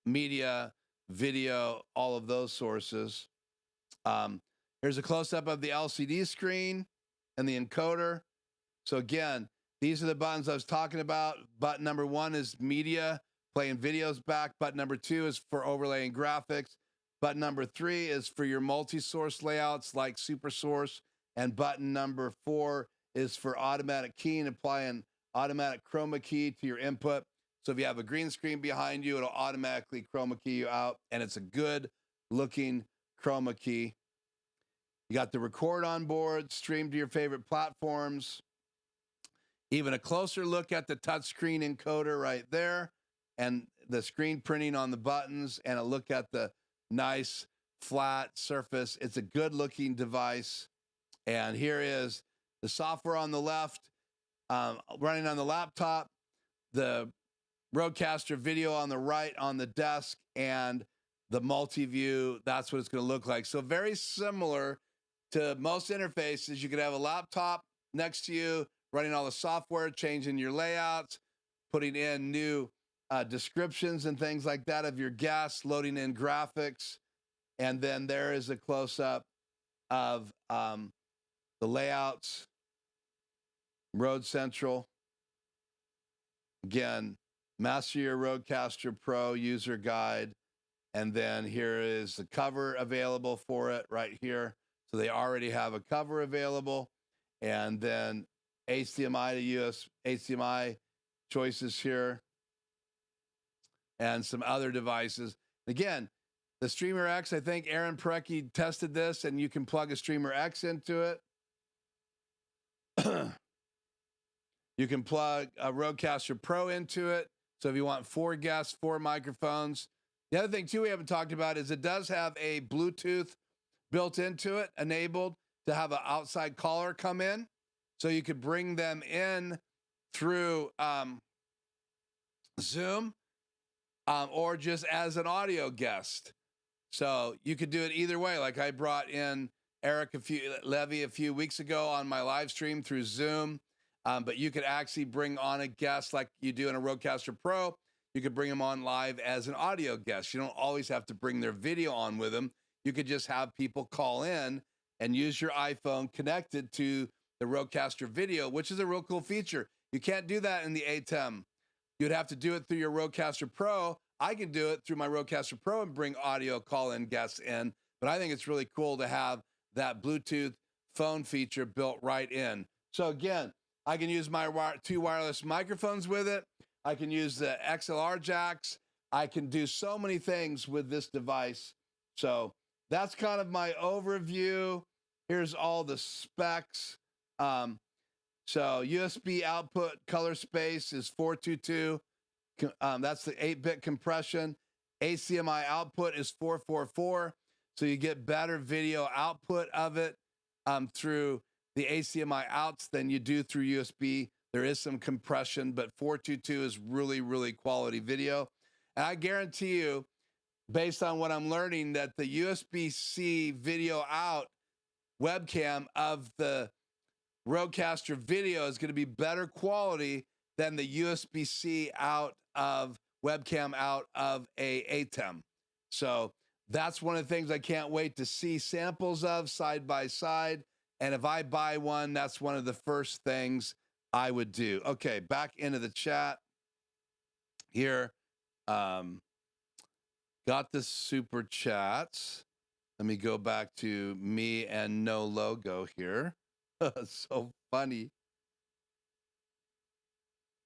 media, video, all of those sources. Here's a close-up of the LCD screen and the encoder. So again, these are the buttons I was talking about. Button number 1 is media, playing videos back. Button number 2 is for overlaying graphics. Button number 3 is for your multi-source layouts like SuperSource. And button number 4 is for automatic keying, applying automatic chroma key to your input. So if you have a green screen behind you, it'll automatically chroma key you out, and it's a good looking chroma key. You got the record on board, stream to your favorite platforms. Even a closer look at the touchscreen encoder right there, and the screen printing on the buttons, and a look at the nice flat surface. It's a good looking device. And here is the software on the left, running on the laptop, the Rodecaster video on the right on the desk, and the multi-view. That's what it's going to look like. So very similar to most interfaces. You could have a laptop next to you, running all the software, changing your layouts, putting in new descriptions and things like that of your guests, loading in graphics. And then there is a close-up of the layouts, Rode Central. Again, Master Your Rodecaster Pro user guide. And then here is the cover available for it right here. So they already have a cover available. And then HDMI to US, HDMI choices here. And some other devices. Again, the Streamer X, I think Aaron Parecki tested this, and you can plug a Streamer X into it. You can plug a Rodecaster Pro into it. So if you want 4 guests, 4 microphones. The other thing, too, we haven't talked about is it does have a Bluetooth built into it, enabled to have an outside caller come in. So you could bring them in through Zoom or just as an audio guest. So you could do it either way. Like I brought in Eric Levy a few weeks ago on my live stream through Zoom. But you could actually bring on a guest like you do in a Rodecaster Pro. You could bring them on live as an audio guest. You don't always have to bring their video on with them. You could just have people call in and use your iPhone connected to the Rodecaster video, which is a real cool feature. You can't do that in the ATEM. You'd have to do it through your Rodecaster Pro. I can do it through my Rodecaster Pro and bring audio call-in guests in. But I think it's really cool to have that Bluetooth phone feature built right in. So again, I can use my 2 wireless microphones with it. I can use the XLR jacks. I can do so many things with this device. So that's kind of my overview. Here's all the specs. So USB output color space is 422. That's the 8-bit compression. HDMI output is 444. So you get better video output of it through the HDMI outs than you do through USB. There is some compression, but 422 is really, really quality video. And I guarantee you, based on what I'm learning, that the USB-C video out webcam of the Rodecaster video is going to be better quality than the USB-C out of webcam out of a ATEM. So that's one of the things I can't wait to see samples of side by side. And if I buy one, that's one of the first things I would do. Okay, back into the chat here. Got the super chats. Let me go back to me and no logo here. So funny.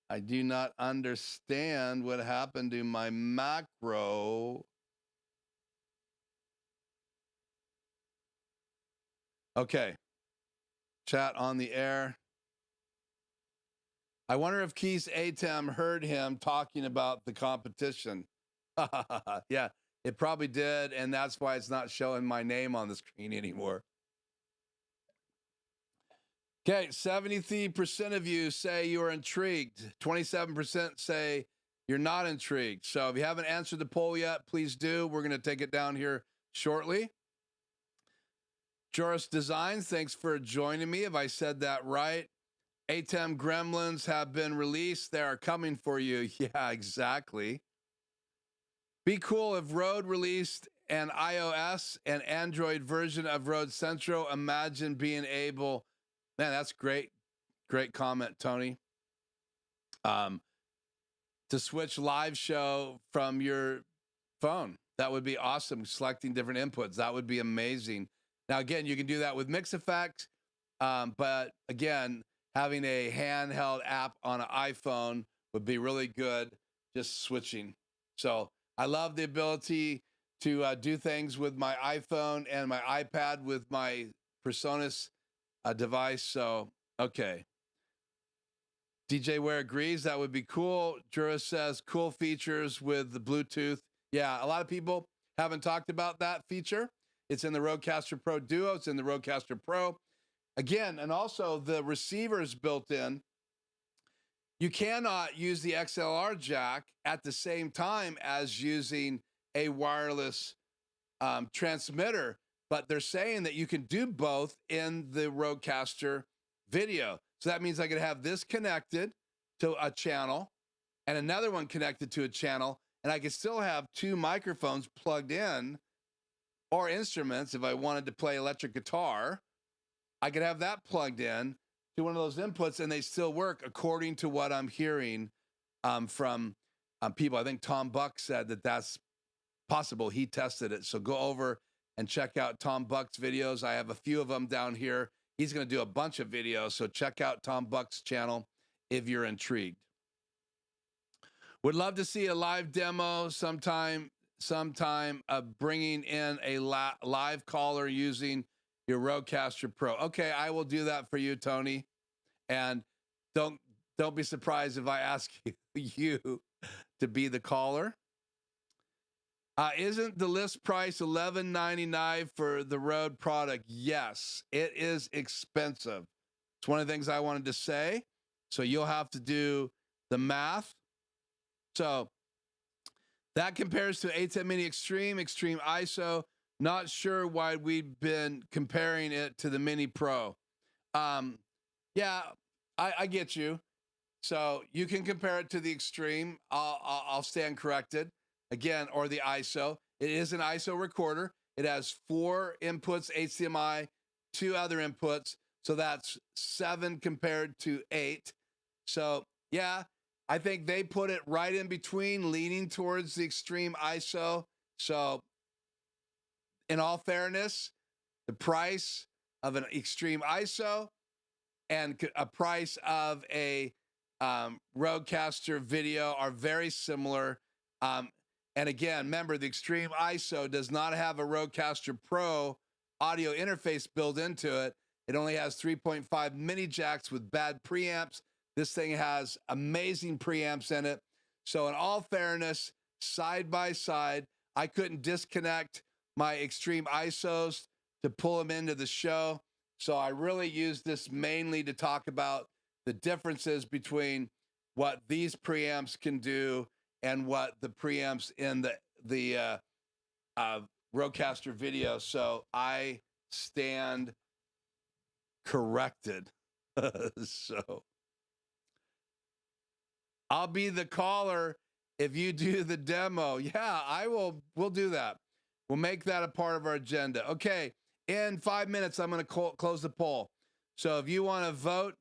I do not understand what happened to my macro. Okay. Chat on the air. I wonder if Keith's ATEM heard him talking about the competition. Yeah, it probably did, and that's why it's not showing my name on the screen anymore. Okay, 73% of you say you are intrigued. 27% say you're not intrigued. So if you haven't answered the poll yet, please do. We're going to take it down here shortly. Joris Designs, thanks for joining me. If I said that right. ATEM Gremlins have been released. They are coming for you. Yeah, exactly. Be cool if Rode released an iOS and Android version of Rode Central. Imagine being able, man, that's great. Great comment, Tony. To switch live show from your phone. That would be awesome. Selecting different inputs. That would be amazing. Now, again, you can do that with Mix Effects. But again, having a handheld app on an iPhone would be really good, just switching. So I love the ability to do things with my iPhone and my iPad with my Personas device. So, okay. DJ Ware agrees. That would be cool. Jura says cool features with the Bluetooth. Yeah, a lot of people haven't talked about that feature. It's in the Rodecaster Pro Duo. It's in the Rodecaster Pro. Again, and also the receivers built in. You cannot use the XLR jack at the same time as using a wireless transmitter, but they're saying that you can do both in the Rodecaster video. So that means I could have this connected to a channel and another one connected to a channel, and I could still have two microphones plugged in, or instruments. If I wanted to play electric guitar, I could have that plugged in to one of those inputs, and they still work according to what I'm hearing from people. I think Tom Buck said that that's possible. He tested it. So go over and check out Tom Buck's videos. I have a few of them down here. He's going to do a bunch of videos. So check out Tom Buck's channel if you're intrigued. Would love to see a live demo sometime of bringing in a live caller using your Rodecaster Pro. Okay, I will do that for you, Tony. And don't be surprised if I ask you to be the caller. Isn't the list price $11.99 for the Rode product? Yes, it is expensive. It's one of the things I wanted to say. So you'll have to do the math. So that compares to ATEM Mini Extreme ISO. Not sure why we've been comparing it to the Mini Pro. Yeah, I get you. So you can compare it to the Extreme. I'll stand corrected. Again, or the ISO. It is an ISO recorder. It has 4 inputs, HDMI, 2 other inputs. So that's 7 compared to 8. So yeah, I think they put it right in between, leaning towards the Extreme ISO. So in all fairness, the price of an Extreme ISO and a price of a Rodecaster video are very similar. And again, remember, the Extreme ISO does not have a Rodecaster Pro audio interface built into it. It only has 3.5 mini jacks with bad preamps. This thing has amazing preamps in it. So in all fairness, side by side, I couldn't disconnect my Extreme ISOs to pull them into the show. So I really used this mainly to talk about the differences between what these preamps can do and what the preamps in the Rodecaster video. So I stand corrected. So I'll be the caller if you do the demo. Yeah, we'll do that. We'll make that a part of our agenda. Okay, in 5 minutes, I'm going to close the poll. So if you want to vote,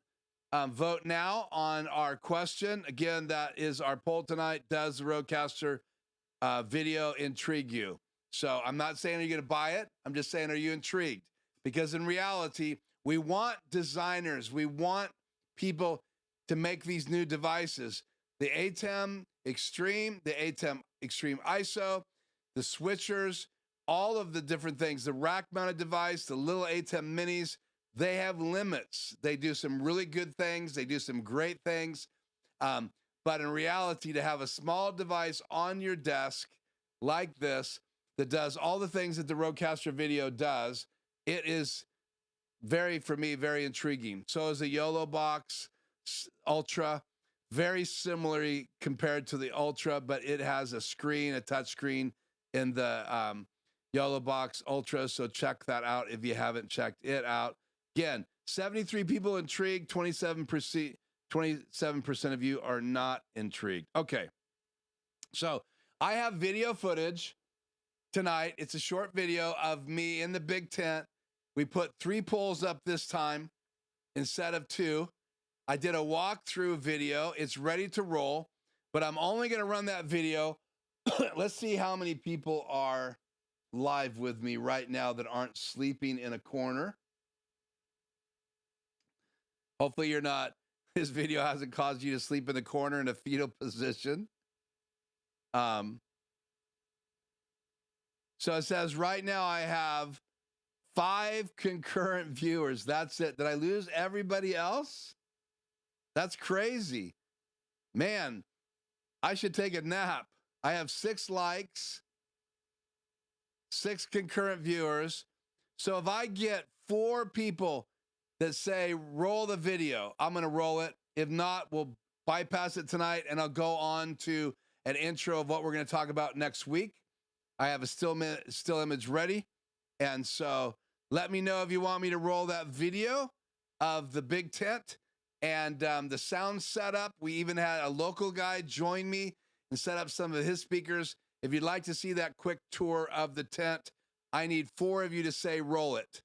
vote now on our question. Again, that is our poll tonight. Does the Rodecaster video intrigue you? So I'm not saying are you going to buy it. I'm just saying, are you intrigued? Because in reality, we want designers. We want people to make these new devices. The ATEM Extreme, the ATEM Extreme ISO, the switchers, all of the different things, the rack-mounted device, the little ATEM minis, they have limits. They do some really good things. They do some great things. But in reality, to have a small device on your desk like this that does all the things that the Rodecaster video does, it is for me, very intriguing. So is the YOLO Box Ultra, very similarly compared to the Ultra, but it has a screen, a touch screen in the YOLO Box Ultra. So check that out if you haven't checked it out. Again, 73 people intrigued, 27% of you are not intrigued. Okay, so I have video footage tonight. It's a short video of me in the big tent. We put 3 polls up this time instead of 2. I did a walkthrough video. It's ready to roll, but I'm only going to run that video. Let's see how many people are live with me right now that aren't sleeping in a corner. Hopefully you're not, this video hasn't caused you to sleep in the corner in a fetal position. So it says right now I have 5 concurrent viewers. That's it. Did I lose everybody else? That's crazy. Man, I should take a nap. I have 6 likes, 6 concurrent viewers. So if I get 4 people that say roll the video, I'm going to roll it. If not, we'll bypass it tonight and I'll go on to an intro of what we're going to talk about next week. I have a still image ready. And so let me know if you want me to roll that video of the big tent and the sound setup. We even had a local guy join me and set up some of his speakers. If you'd like to see that quick tour of the tent, I need 4 of you to say roll it.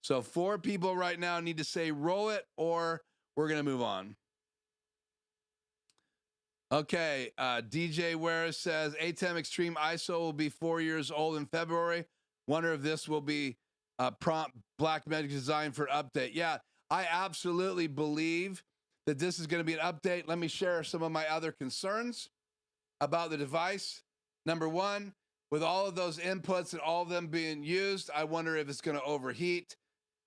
So 4 people right now need to say roll it or we're going to move on. Okay, DJ Ware says ATEM Extreme ISO will be 4 years old in February. Wonder if this will be a prompt Black Magic design for an update. Yeah, I absolutely believe that this is going to be an update. Let me share some of my other concerns about the device. Number 1, with all of those inputs and all of them being used, I wonder if it's going to overheat,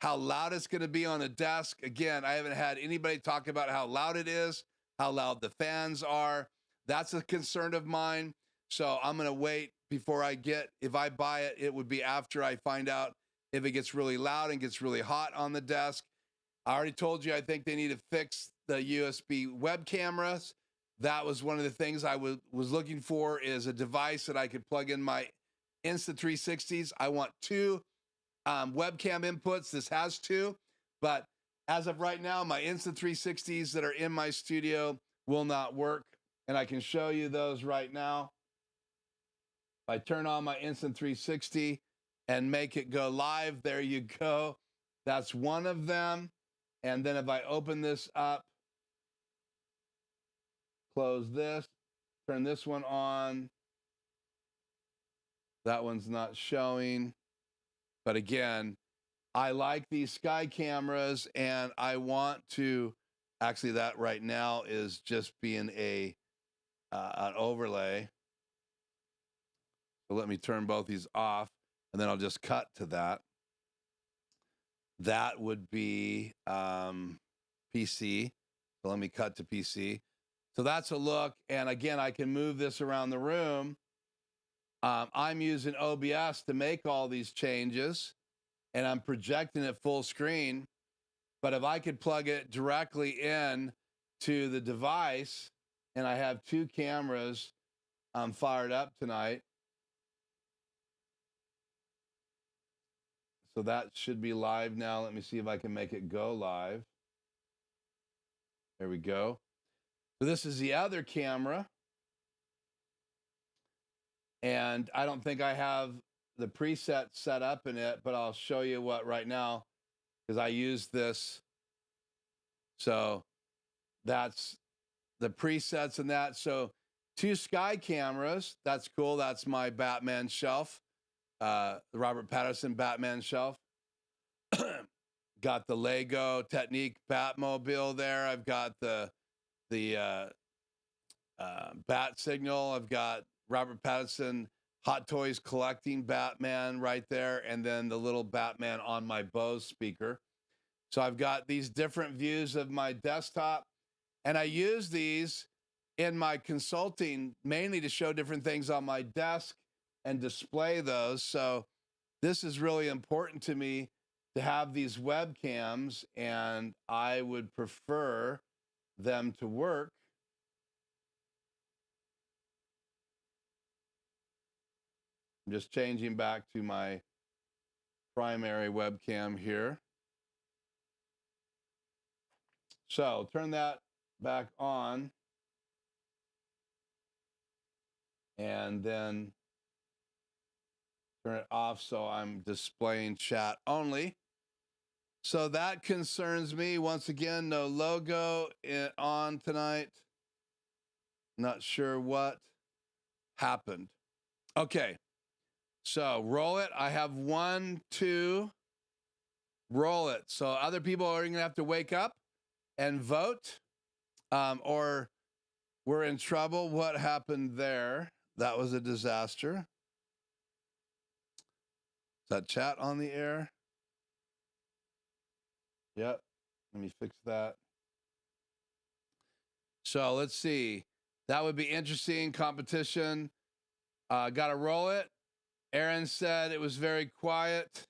how loud it's going to be on a desk. Again, I haven't had anybody talk about how loud it is, how loud the fans are. That's a concern of mine. So I'm going to wait before if I buy it, it would be after I find out if it gets really loud and gets really hot on the desk. I already told you, I think they need to fix the USB web cameras. That was one of the things I was looking for, is a device that I could plug in my Insta360s. I want 2 webcam inputs. This has 2, but as of right now, my Insta360s that are in my studio will not work. And I can show you those right now. If I turn on my Insta360 and make it go live, there you go. That's one of them. And then if I open this up, close this, turn this one on, that one's not showing. But again, I like these sky cameras and I want to, actually that right now is just being an overlay. So let me turn both these off and then I'll just cut to that. That would be PC. So let me cut to PC. So that's a look. And again, I can move this around the room. I'm using OBS to make all these changes and I'm projecting it full screen. But if I could plug it directly in to the device, and I have 2 cameras fired up tonight. So that should be live now. Let me see if I can make it go live. There we go. So this is the other camera. And I don't think I have the preset set up in it, but I'll show you what right now, because I use this. So that's the presets and that. So 2 sky cameras. That's cool. That's my Batman shelf. The Robert Pattinson Batman shelf. Got the Lego Technique Batmobile there. I've got the bat signal. I've got Robert Pattinson Hot Toys collecting Batman right there, and then the little Batman on my Bose speaker. So I've got these different views of my desktop, and I use these in my consulting mainly to show different things on my desk and display those. So this is really important to me to have these webcams, and I would prefer them to work. I'm just changing back to my primary webcam here. So turn that back on. And then turn it off so I'm displaying chat only. So that concerns me. Once again, no logo on tonight. Not sure what happened. Okay. So roll it. I have 1, 2. Roll it. So other people are going to have to wake up and vote, or we're in trouble. What happened there? That was a disaster. Is that chat on the air? Yep. Let me fix that. So let's see. That would be interesting competition. Got to roll it. Aaron said it was very quiet.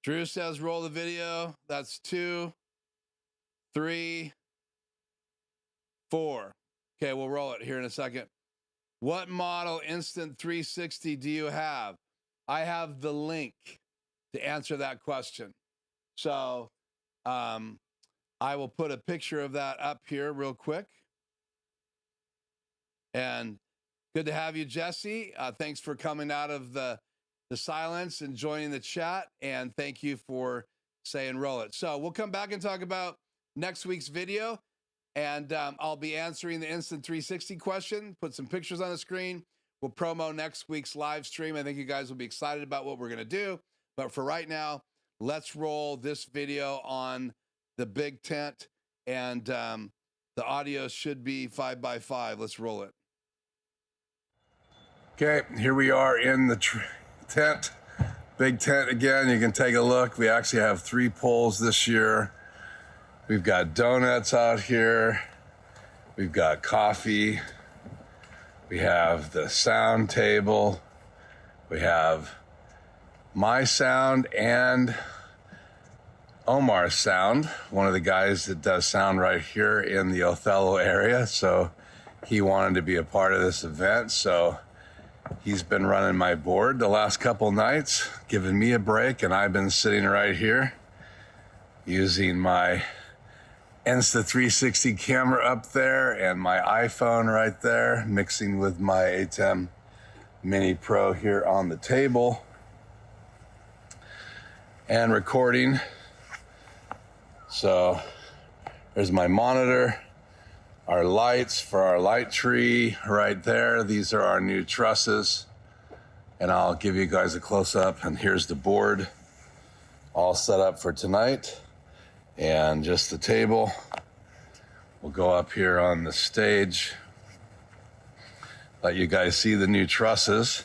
Drew says roll the video. That's 2, 3, 4. Okay, we'll roll it here in a second. What model Instant 360 do you have? I have the link to answer that question. So I will put a picture of that up here real quick. And good to have you, Jesse. Thanks for coming out of the silence and joining the chat. And thank you for saying roll it. So we'll come back and talk about next week's video. And I'll be answering the Instant 360 question, put some pictures on the screen. We'll promo next week's live stream. I think you guys will be excited about what we're going to do. But for right now, let's roll this video on the big tent. And the audio should be 5x5. Let's roll it. Okay, here we are in the tent. Big tent again. You can take a look. We actually have 3 poles this year. We've got donuts out here. We've got coffee. We have the sound table. We have my sound and Omar's sound, one of the guys that does sound right here in the Othello area. So he wanted to be a part of this event. So he's been running my board the last couple nights, giving me a break. And I've been sitting right here using my Insta360 camera up there and my iPhone right there, mixing with my ATEM Mini Pro here on the table and recording. So there's my monitor, our lights for our light tree right there. These are our new trusses, and I'll give you guys a close-up. And here's the board all set up for tonight. And just the table. We'll go up here on the stage. Let you guys see the new trusses.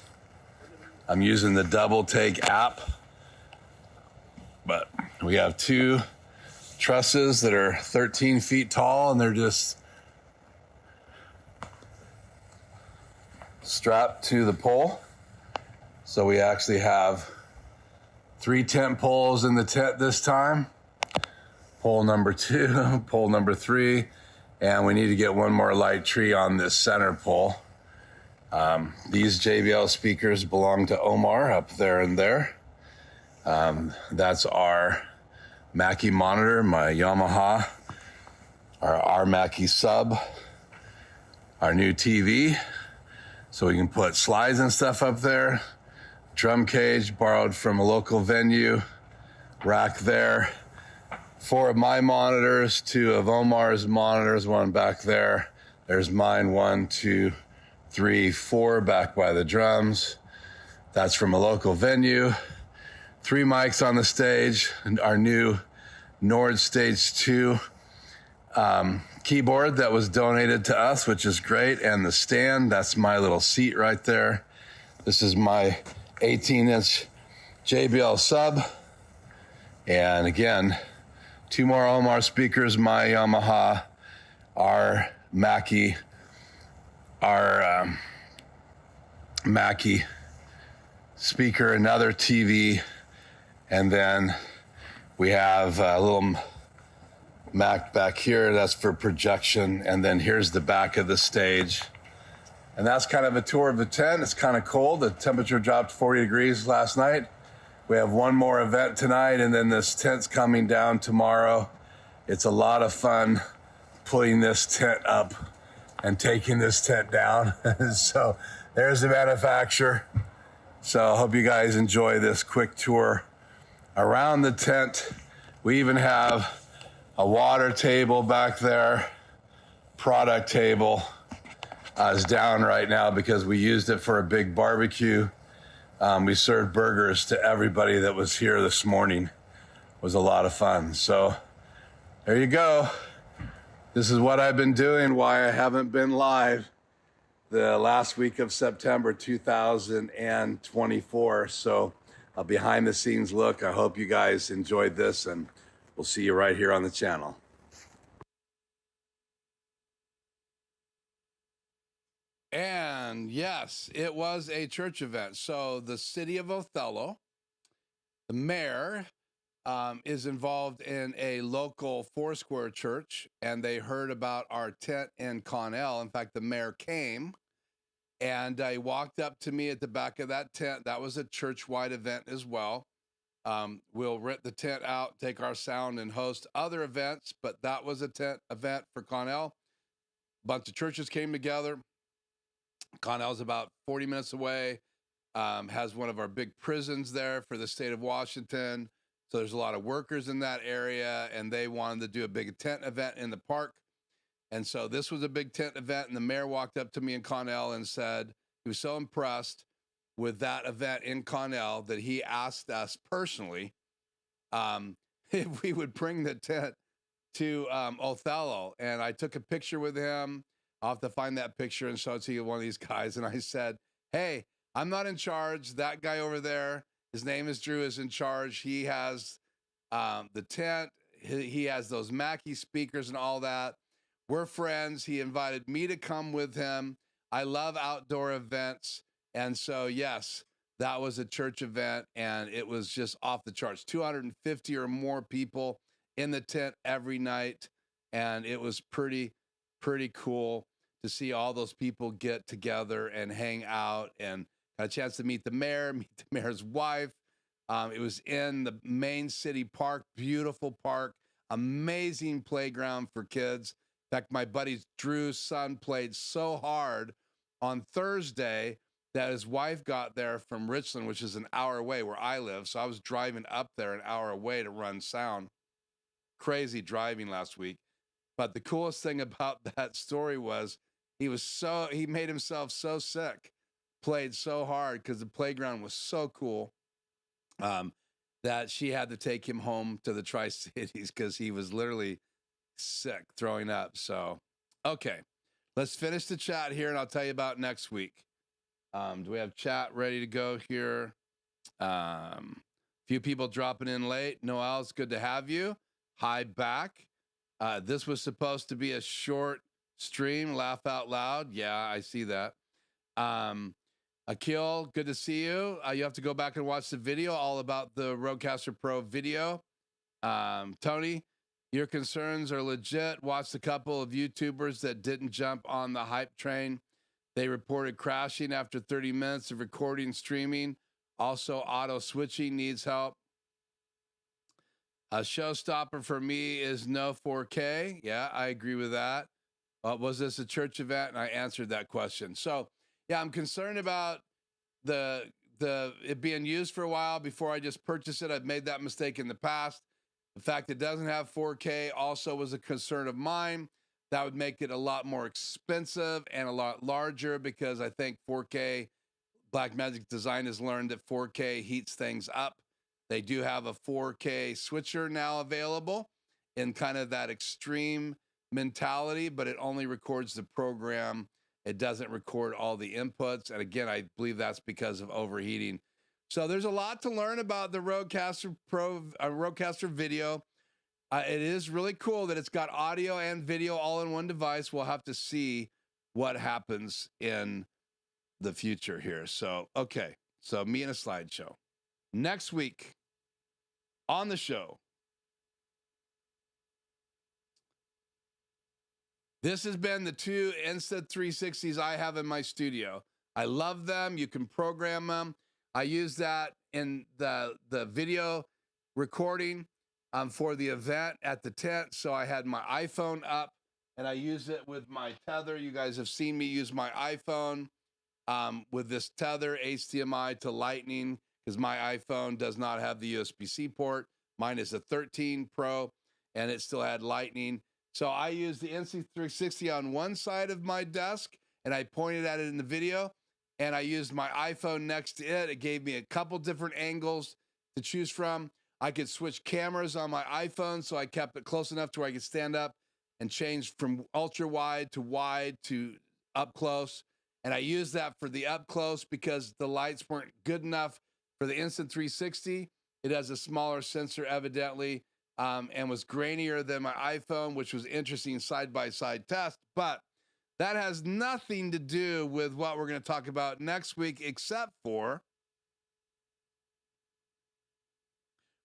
I'm using the Double Take app. But we have 2 trusses that are 13 feet tall, and they're just strapped to the pole. So we actually have 3 tent poles in the tent this time. Pole number 2, pole number 3, and we need to get one more light tree on this center pole. These JBL speakers belong to Omar up there and there. That's our Mackie monitor, my Yamaha, our Mackie sub, our new TV, so we can put slides and stuff up there. Drum cage borrowed from a local venue, rack there. 4 of my monitors, 2 of Omar's monitors, 1 back there. There's mine, 1, 2, 3, 4 back by the drums. That's from a local venue. 3 mics on the stage, and our new Nord Stage 2 keyboard that was donated to us, which is great. And the stand, that's my little seat right there. This is my 18-inch JBL sub. And again, 2 more Omar speakers, my Yamaha, our Mackie, Mackie speaker, another TV, and then we have a little Mac back here. That's for projection, and then here's the back of the stage. And that's kind of a tour of the tent. It's kind of cold. The temperature dropped 40 degrees last night. We have 1 more event tonight, and then this tent's coming down tomorrow. It's a lot of fun putting this tent up and taking this tent down. So there's the manufacturer. So I hope you guys enjoy this quick tour around the tent. We even have a water table back there. Product table is down right now because we used it for a big barbecue. We served burgers to everybody that was here this morning was a lot of fun. So there you go. This is what I've been doing, why I haven't been live the last week of September 2024. So a behind the scenes look. I hope you guys enjoyed this, and we'll see you right here on the channel. And yes, it was a church event. So the city of Othello, the mayor is involved in a local Foursquare church, and they heard about our tent in Connell. In fact, the mayor came and he walked up to me at the back of that tent. That was a church-wide event as well. We'll rent the tent out, take our sound, and host other events, but that was a tent event for Connell. A bunch of churches came together. Connell's about 40 minutes away, has one of our big prisons there for the state of Washington. So there's a lot of workers in that area, and they wanted to do a big tent event in the park. And so this was a big tent event, and the mayor walked up to me in Connell and said he was so impressed with that event in Connell that he asked us personally if we would bring the tent to Othello. And I took a picture with him. I'll have to find that picture and show it to you, one of these guys. And I said, hey, I'm not in charge. That guy over there, his name is Drew, is in charge. He has the tent. He has those Mackie speakers and all that. We're friends. He invited me to come with him. I love outdoor events. And so, yes, that was a church event, and it was just off the charts. 250 or more people in the tent every night. And it was pretty cool to see all those people get together and hang out, and got a chance to meet the mayor, meet the mayor's wife. It was in the main city park, beautiful park, amazing playground for kids. In fact, my buddy Drew's son played so hard on Thursday that his wife got there from Richland, which is an hour away where I live. So I was driving up there an hour away to run sound. Crazy driving last week. But the coolest thing about that story was he made himself so sick, played so hard because the playground was so cool, that she had to take him home to the Tri-Cities because he was literally sick, throwing up. So, okay, let's finish the chat here, and I'll tell you about next week. Do we have chat ready to go here? Few people dropping in late. Noel, it's good to have you. Hi back. This was supposed to be a short stream, laugh out loud. Yeah, I see that. Akil, good to see you. You have to go back and watch the video all about the Rodecaster Pro video. Tony, your concerns are legit. Watched a couple of YouTubers that didn't jump on the hype train. They reported crashing after 30 minutes of recording, streaming. Also, auto switching needs help. A showstopper for me is no 4K. Yeah, I agree with that. Was this a church event? And I answered that question. So, yeah, I'm concerned about it being used for a while before I just purchase it. I've made that mistake in the past. The fact it doesn't have 4K also was a concern of mine. That would make it a lot more expensive and a lot larger, because I think 4K, Blackmagic Design has learned that 4K heats things up. They do have a 4K switcher now available in kind of that extreme mentality, but it only records the program. It doesn't record all the inputs. And again, I believe that's because of overheating. So there's a lot to learn about the Rodecaster Pro, Rodecaster Video. It is really cool that it's got audio and video all in one device. We'll have to see what happens in the future here. So, okay. So me and a slideshow. Next week on the show, this has been the two Insta360s I have in my studio. I love them. You can program them. I use that in the video recording for the event at the tent. So I had my iPhone up and I use it with my tether. You guys have seen me use my iPhone with this tether, HDMI to Lightning, because my iPhone does not have the USB-C port. Mine is a 13 Pro and it still had Lightning. So I used the Insta360 on one side of my desk and I pointed at it in the video, and I used my iPhone next to it. It gave me a couple different angles to choose from. I could switch cameras on my iPhone, so I kept it close enough to where I could stand up and change from ultra wide to up close. And I used that for the up close because the lights weren't good enough for the Instant 360. It has a smaller sensor, evidently, and was grainier than my iPhone, which was interesting side-by-side test. But that has nothing to do with what we're going to talk about next week, except for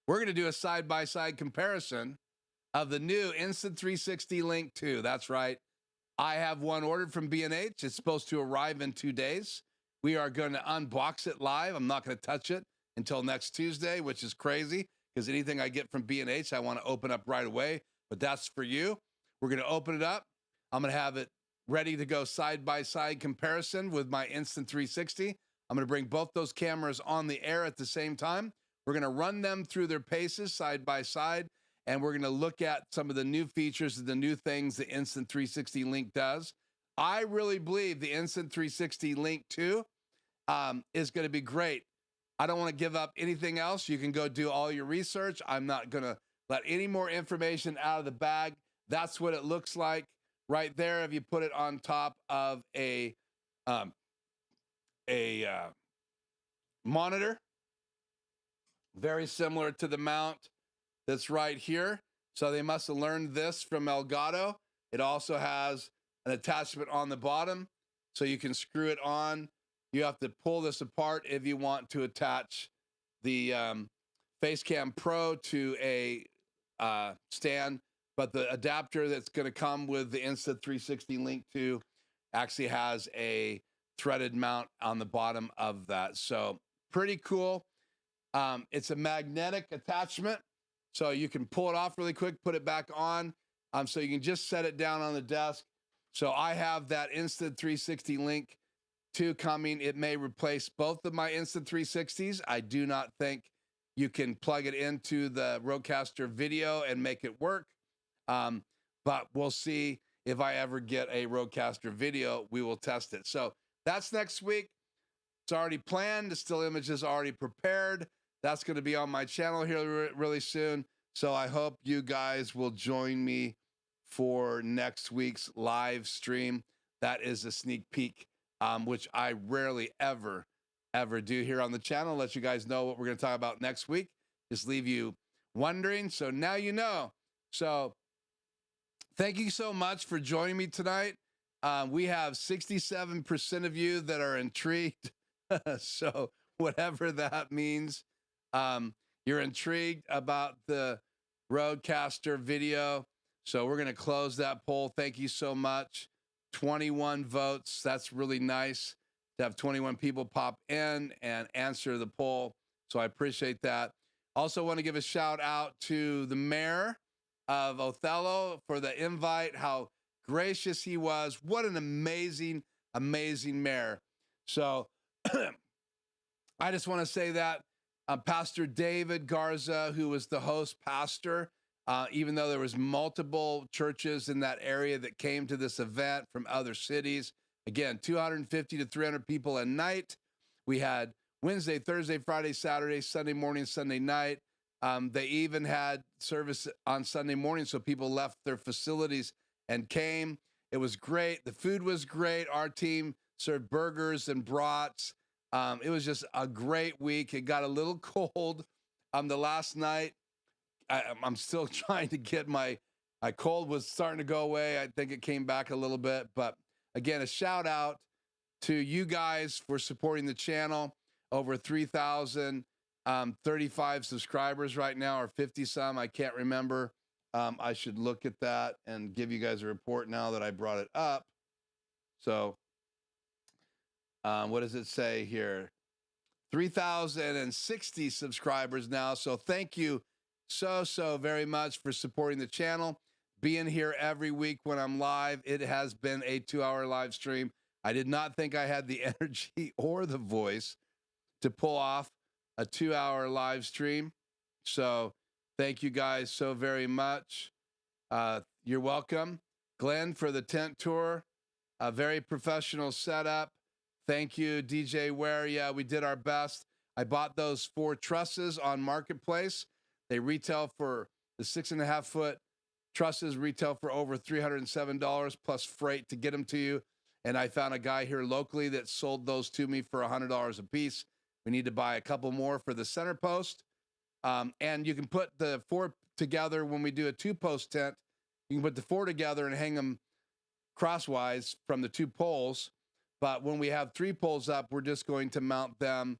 we're going to do a side-by-side comparison of the new Instant 360 Link 2. That's right. I have one ordered from B&H. It's supposed to arrive in 2 days. We are going to unbox it live. I'm not going to touch it until next Tuesday, which is crazy because anything I get from B&H, I want to open up right away. But that's for you. We're going to open it up. I'm going to have it ready to go side-by-side comparison with my Instant 360. I'm going to bring both those cameras on the air at the same time. We're going to run them through their paces side-by-side, and we're going to look at some of the new features and the new things the Instant 360 Link does. I really believe the Instant 360 Link 2 is going to be great. I don't want to give up anything else. You can go do all your research. I'm not going to let any more information out of the bag. That's what it looks like right there if you put it on top of a monitor. Very similar to the mount that's right here. So they must have learned this from Elgato. It also has an attachment on the bottom, so you can screw it on. You have to pull this apart if you want to attach the Facecam Pro to a stand, but the adapter that's going to come with the Insta 360 Link 2 actually has a threaded mount on the bottom of that. So pretty cool. It's a magnetic attachment, so you can pull it off really quick, put it back on. So you can just set it down on the desk. So I have that Instant 360 Link 2 coming. It may replace both of my Instant 360s. I do not think you can plug it into the Rodecaster video and make it work. But we'll see if I ever get a Rodecaster video. We will test it. So that's next week. It's already planned. The still image is already prepared. That's going to be on my channel here really soon. So I hope you guys will join me for next week's live stream. That is a sneak peek, which I rarely ever do here on the channel. Let you guys know what we're going to talk about next week. Just leave you wondering. So now you know. So thank you so much for joining me tonight. We have 67% of you that are intrigued. So whatever that means, you're intrigued about the Rodecaster video. So we're going to close that poll. Thank you so much. 21 votes. That's really nice to have 21 people pop in and answer the poll. So I appreciate that. Also want to give a shout out to the mayor of Othello for the invite, how gracious he was. What an amazing, amazing mayor. So I just want to say that Pastor David Garza, who was the host pastor, even though there was multiple churches in that area that came to this event from other cities, again, 250 to 300 people a night. We had Wednesday, Thursday, Friday, Saturday, Sunday morning, Sunday night. They even had service on Sunday morning, so people left their facilities and came. It was great. The food was great. Our team served burgers and brats. It was just a great week. It got a little cold the last night. I'm still trying to get my cold was starting to go away. I think it came back a little bit. But again, a shout out to you guys for supporting the channel. Over 3,035 subscribers right now, or 50 some. I can't remember. I should look at that and give you guys a report now that I brought it up. So what does it say here? 3,060 subscribers now. So thank you so very much for supporting the channel, being here every week when I'm live. It has been a 2-hour live stream. I did not think I had the energy or the voice to pull off a 2-hour live stream. So thank you guys so very much. You're welcome. Glenn for the tent tour, a very professional setup. Thank you, DJ Ware. Yeah, we did our best. I bought those 4 trusses on Marketplace. They retail for the 6.5 foot trusses retail for over $307 plus freight to get them to you. And I found a guy here locally that sold those to me for $100 a piece. We need to buy a couple more for the center post. And you can put the 4 together when we do a 2-post tent. You can put the 4 together and hang them crosswise from the 2 poles. But when we have 3 poles up, we're just going to mount them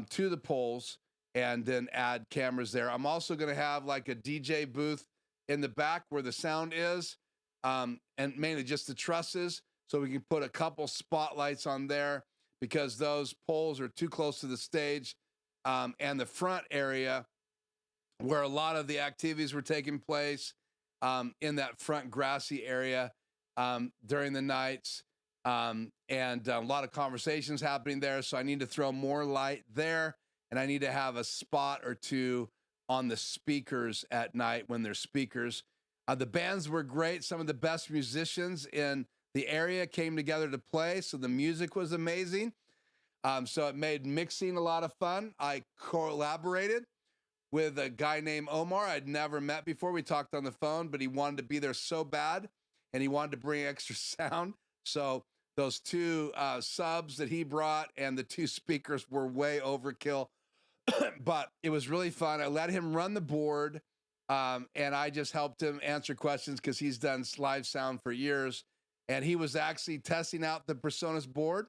to the poles and then add cameras there. I'm also going to have like a DJ booth in the back where the sound is, and mainly just the trusses, so we can put a couple spotlights on there because those poles are too close to the stage, and the front area where a lot of the activities were taking place, in that front grassy area during the nights, and a lot of conversations happening there. So I need to throw more light there, and I need to have a spot or 2 on the speakers at night when there's speakers. The bands were great. Some of the best musicians in the area came together to play, so the music was amazing. So it made mixing a lot of fun. I collaborated with a guy named Omar I'd never met before. We talked on the phone, but he wanted to be there so bad, and he wanted to bring extra sound. So those 2 subs that he brought and the 2 speakers were way overkill. But it was really fun. I let him run the board, and I just helped him answer questions because he's done live sound for years. And he was actually testing out the Personas board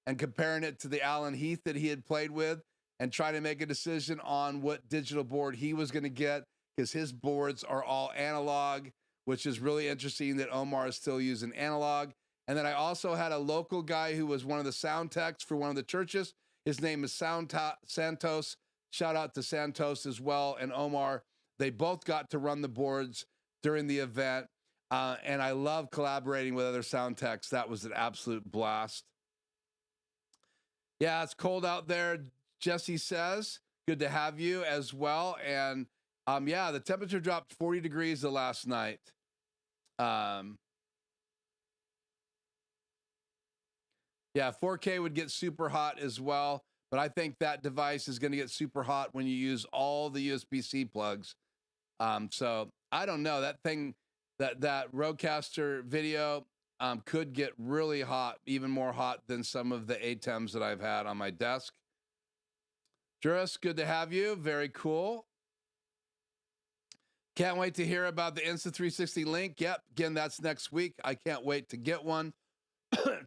and comparing it to the Alan Heath that he had played with and trying to make a decision on what digital board he was going to get, because his boards are all analog, which is really interesting that Omar is still using analog. And then I also had a local guy who was one of the sound techs for one of the churches. His name is Santos. Shout out to Santos as well and Omar. They both got to run the boards during the event. And I love collaborating with other sound techs. That was an absolute blast. Yeah, it's cold out there, Jesse says. Good to have you as well. And yeah, the temperature dropped 40 degrees the last night. Yeah, 4K would get super hot as well, but I think that device is going to get super hot when you use all the USB-C plugs. So I don't know, that thing, that Rodecaster video could get really hot, even more hot than some of the ATEMs that I've had on my desk. Juris, good to have you. Very cool. Can't wait to hear about the Insta360 link. Yep, again, that's next week. I can't wait to get one.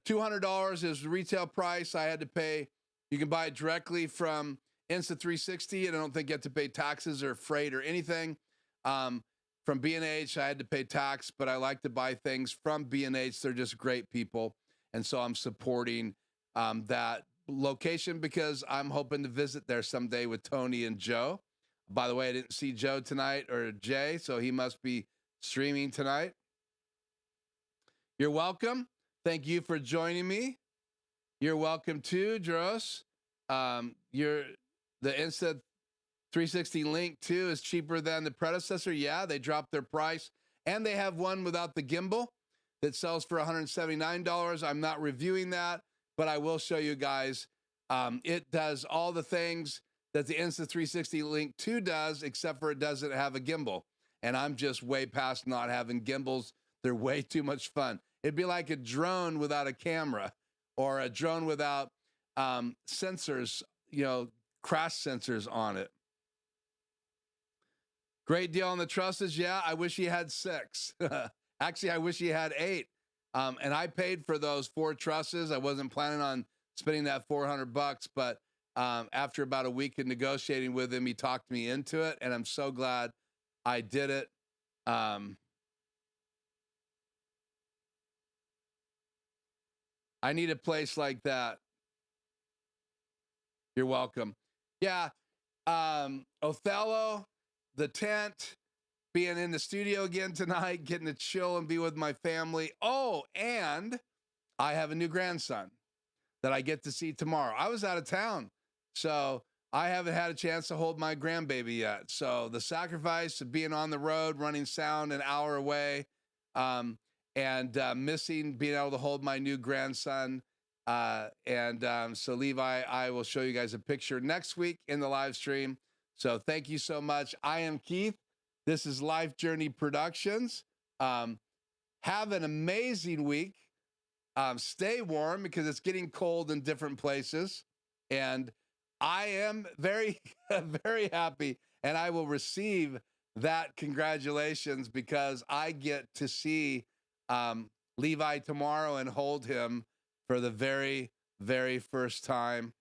$200 is the retail price. I had to pay. You can buy it directly from Insta360, and I don't think you have to pay taxes or freight or anything. From B&H, I had to pay tax, but I like to buy things from B&H. They're just great people, and so I'm supporting that location because I'm hoping to visit there someday with Tony and Joe. By the way, I didn't see Joe tonight or Jay, so he must be streaming tonight. You're welcome. Thank you for joining me. You're welcome too, Dros. The Insta360 Link 2 is cheaper than the predecessor. Yeah, they dropped their price. And they have one without the gimbal that sells for $179. I'm not reviewing that, but I will show you guys. It does all the things that the Insta360 Link 2 does, except for it doesn't have a gimbal. And I'm just way past not having gimbals. They're way too much fun. It'd be like a drone without a camera, or a drone without sensors, crash sensors on it. Great deal on the trusses. Yeah, I wish he had 6. Actually, I wish he had 8. And I paid for those 4 trusses. I wasn't planning on spending that $400, but after about a week of negotiating with him, he talked me into it, and I'm so glad I did it. I need a place like that. You're welcome. Yeah. Othello, the tent, being in the studio again tonight, getting to chill and be with my family. Oh, and I have a new grandson that I get to see tomorrow. I was out of town, so I haven't had a chance to hold my grandbaby yet. So the sacrifice of being on the road, running sound an hour away, and missing being able to hold my new grandson. So Levi, I will show you guys a picture next week in the live stream. So thank you so much. I am Keith. This is Life Journey Productions. Have an amazing week. Stay warm because it's getting cold in different places. And I am very, very happy. And I will receive that congratulations because I get to see Levi tomorrow and hold him for the very, very first time.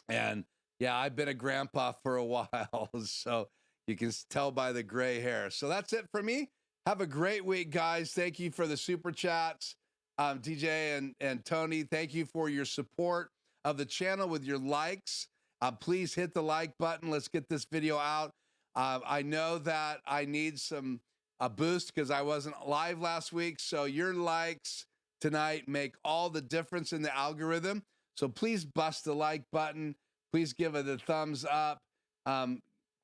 And yeah, I've been a grandpa for a while, so you can tell by the gray hair. So that's it for me. Have a great week, guys. Thank you for the super chats. DJ and Tony, thank you for your support of the channel with your likes. Please hit the like button. Let's get this video out. I know that I need a boost because I wasn't live last week. So your likes tonight make all the difference in the algorithm. So please bust the like button. Please give it a thumbs up.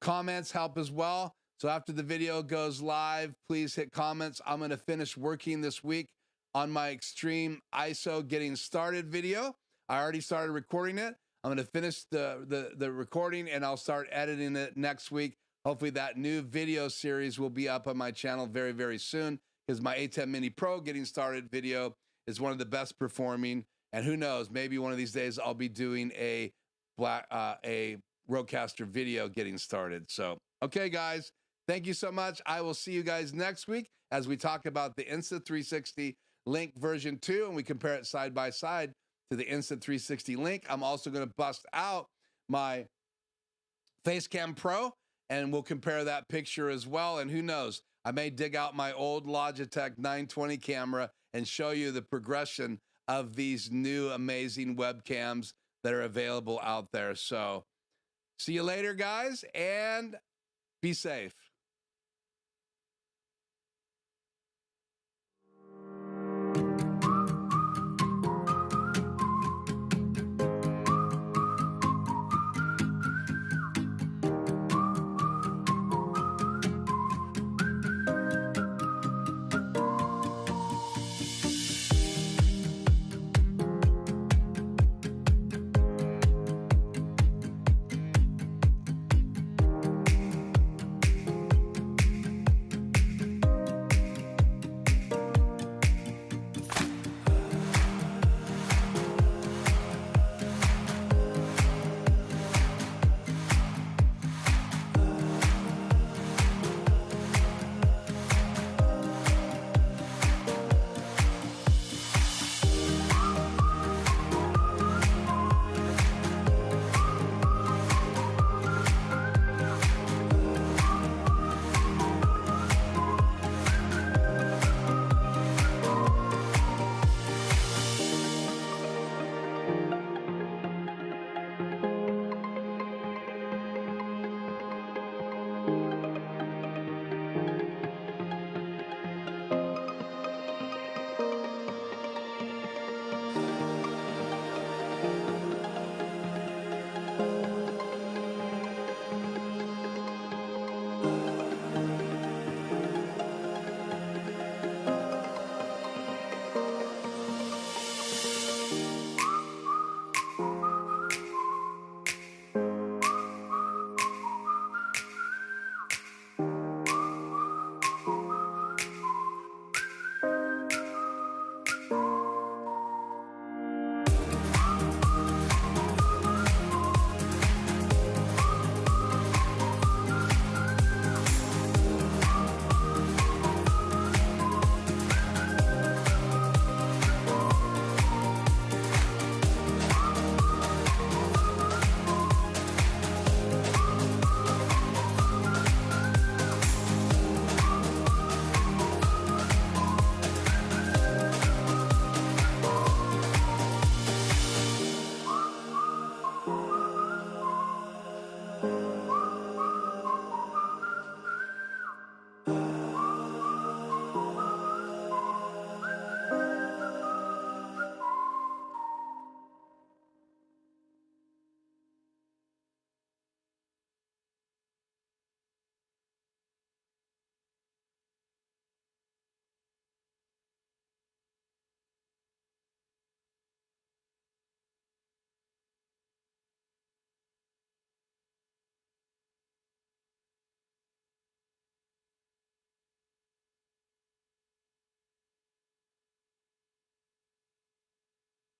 Comments help as well. So after the video goes live, please hit comments. I'm going to finish working this week on my extreme ISO getting started video. I already started recording it. I'm going to finish the recording and I'll start editing it next week. Hopefully that new video series will be up on my channel very, very soon because my ATEM Mini Pro getting started video is one of the best performing. And who knows, maybe one of these days I'll be doing a Rodecaster video getting started. So, okay, guys, thank you so much. I will see you guys next week as we talk about the Insta360 Link version 2 and we compare it side by side to the Insta360 Link. I'm also going to bust out my Facecam Pro and we'll compare that picture as well. And who knows, I may dig out my old Logitech 920 camera and show you the progression of these new amazing webcams that are available out there. So see you later, guys, and be safe.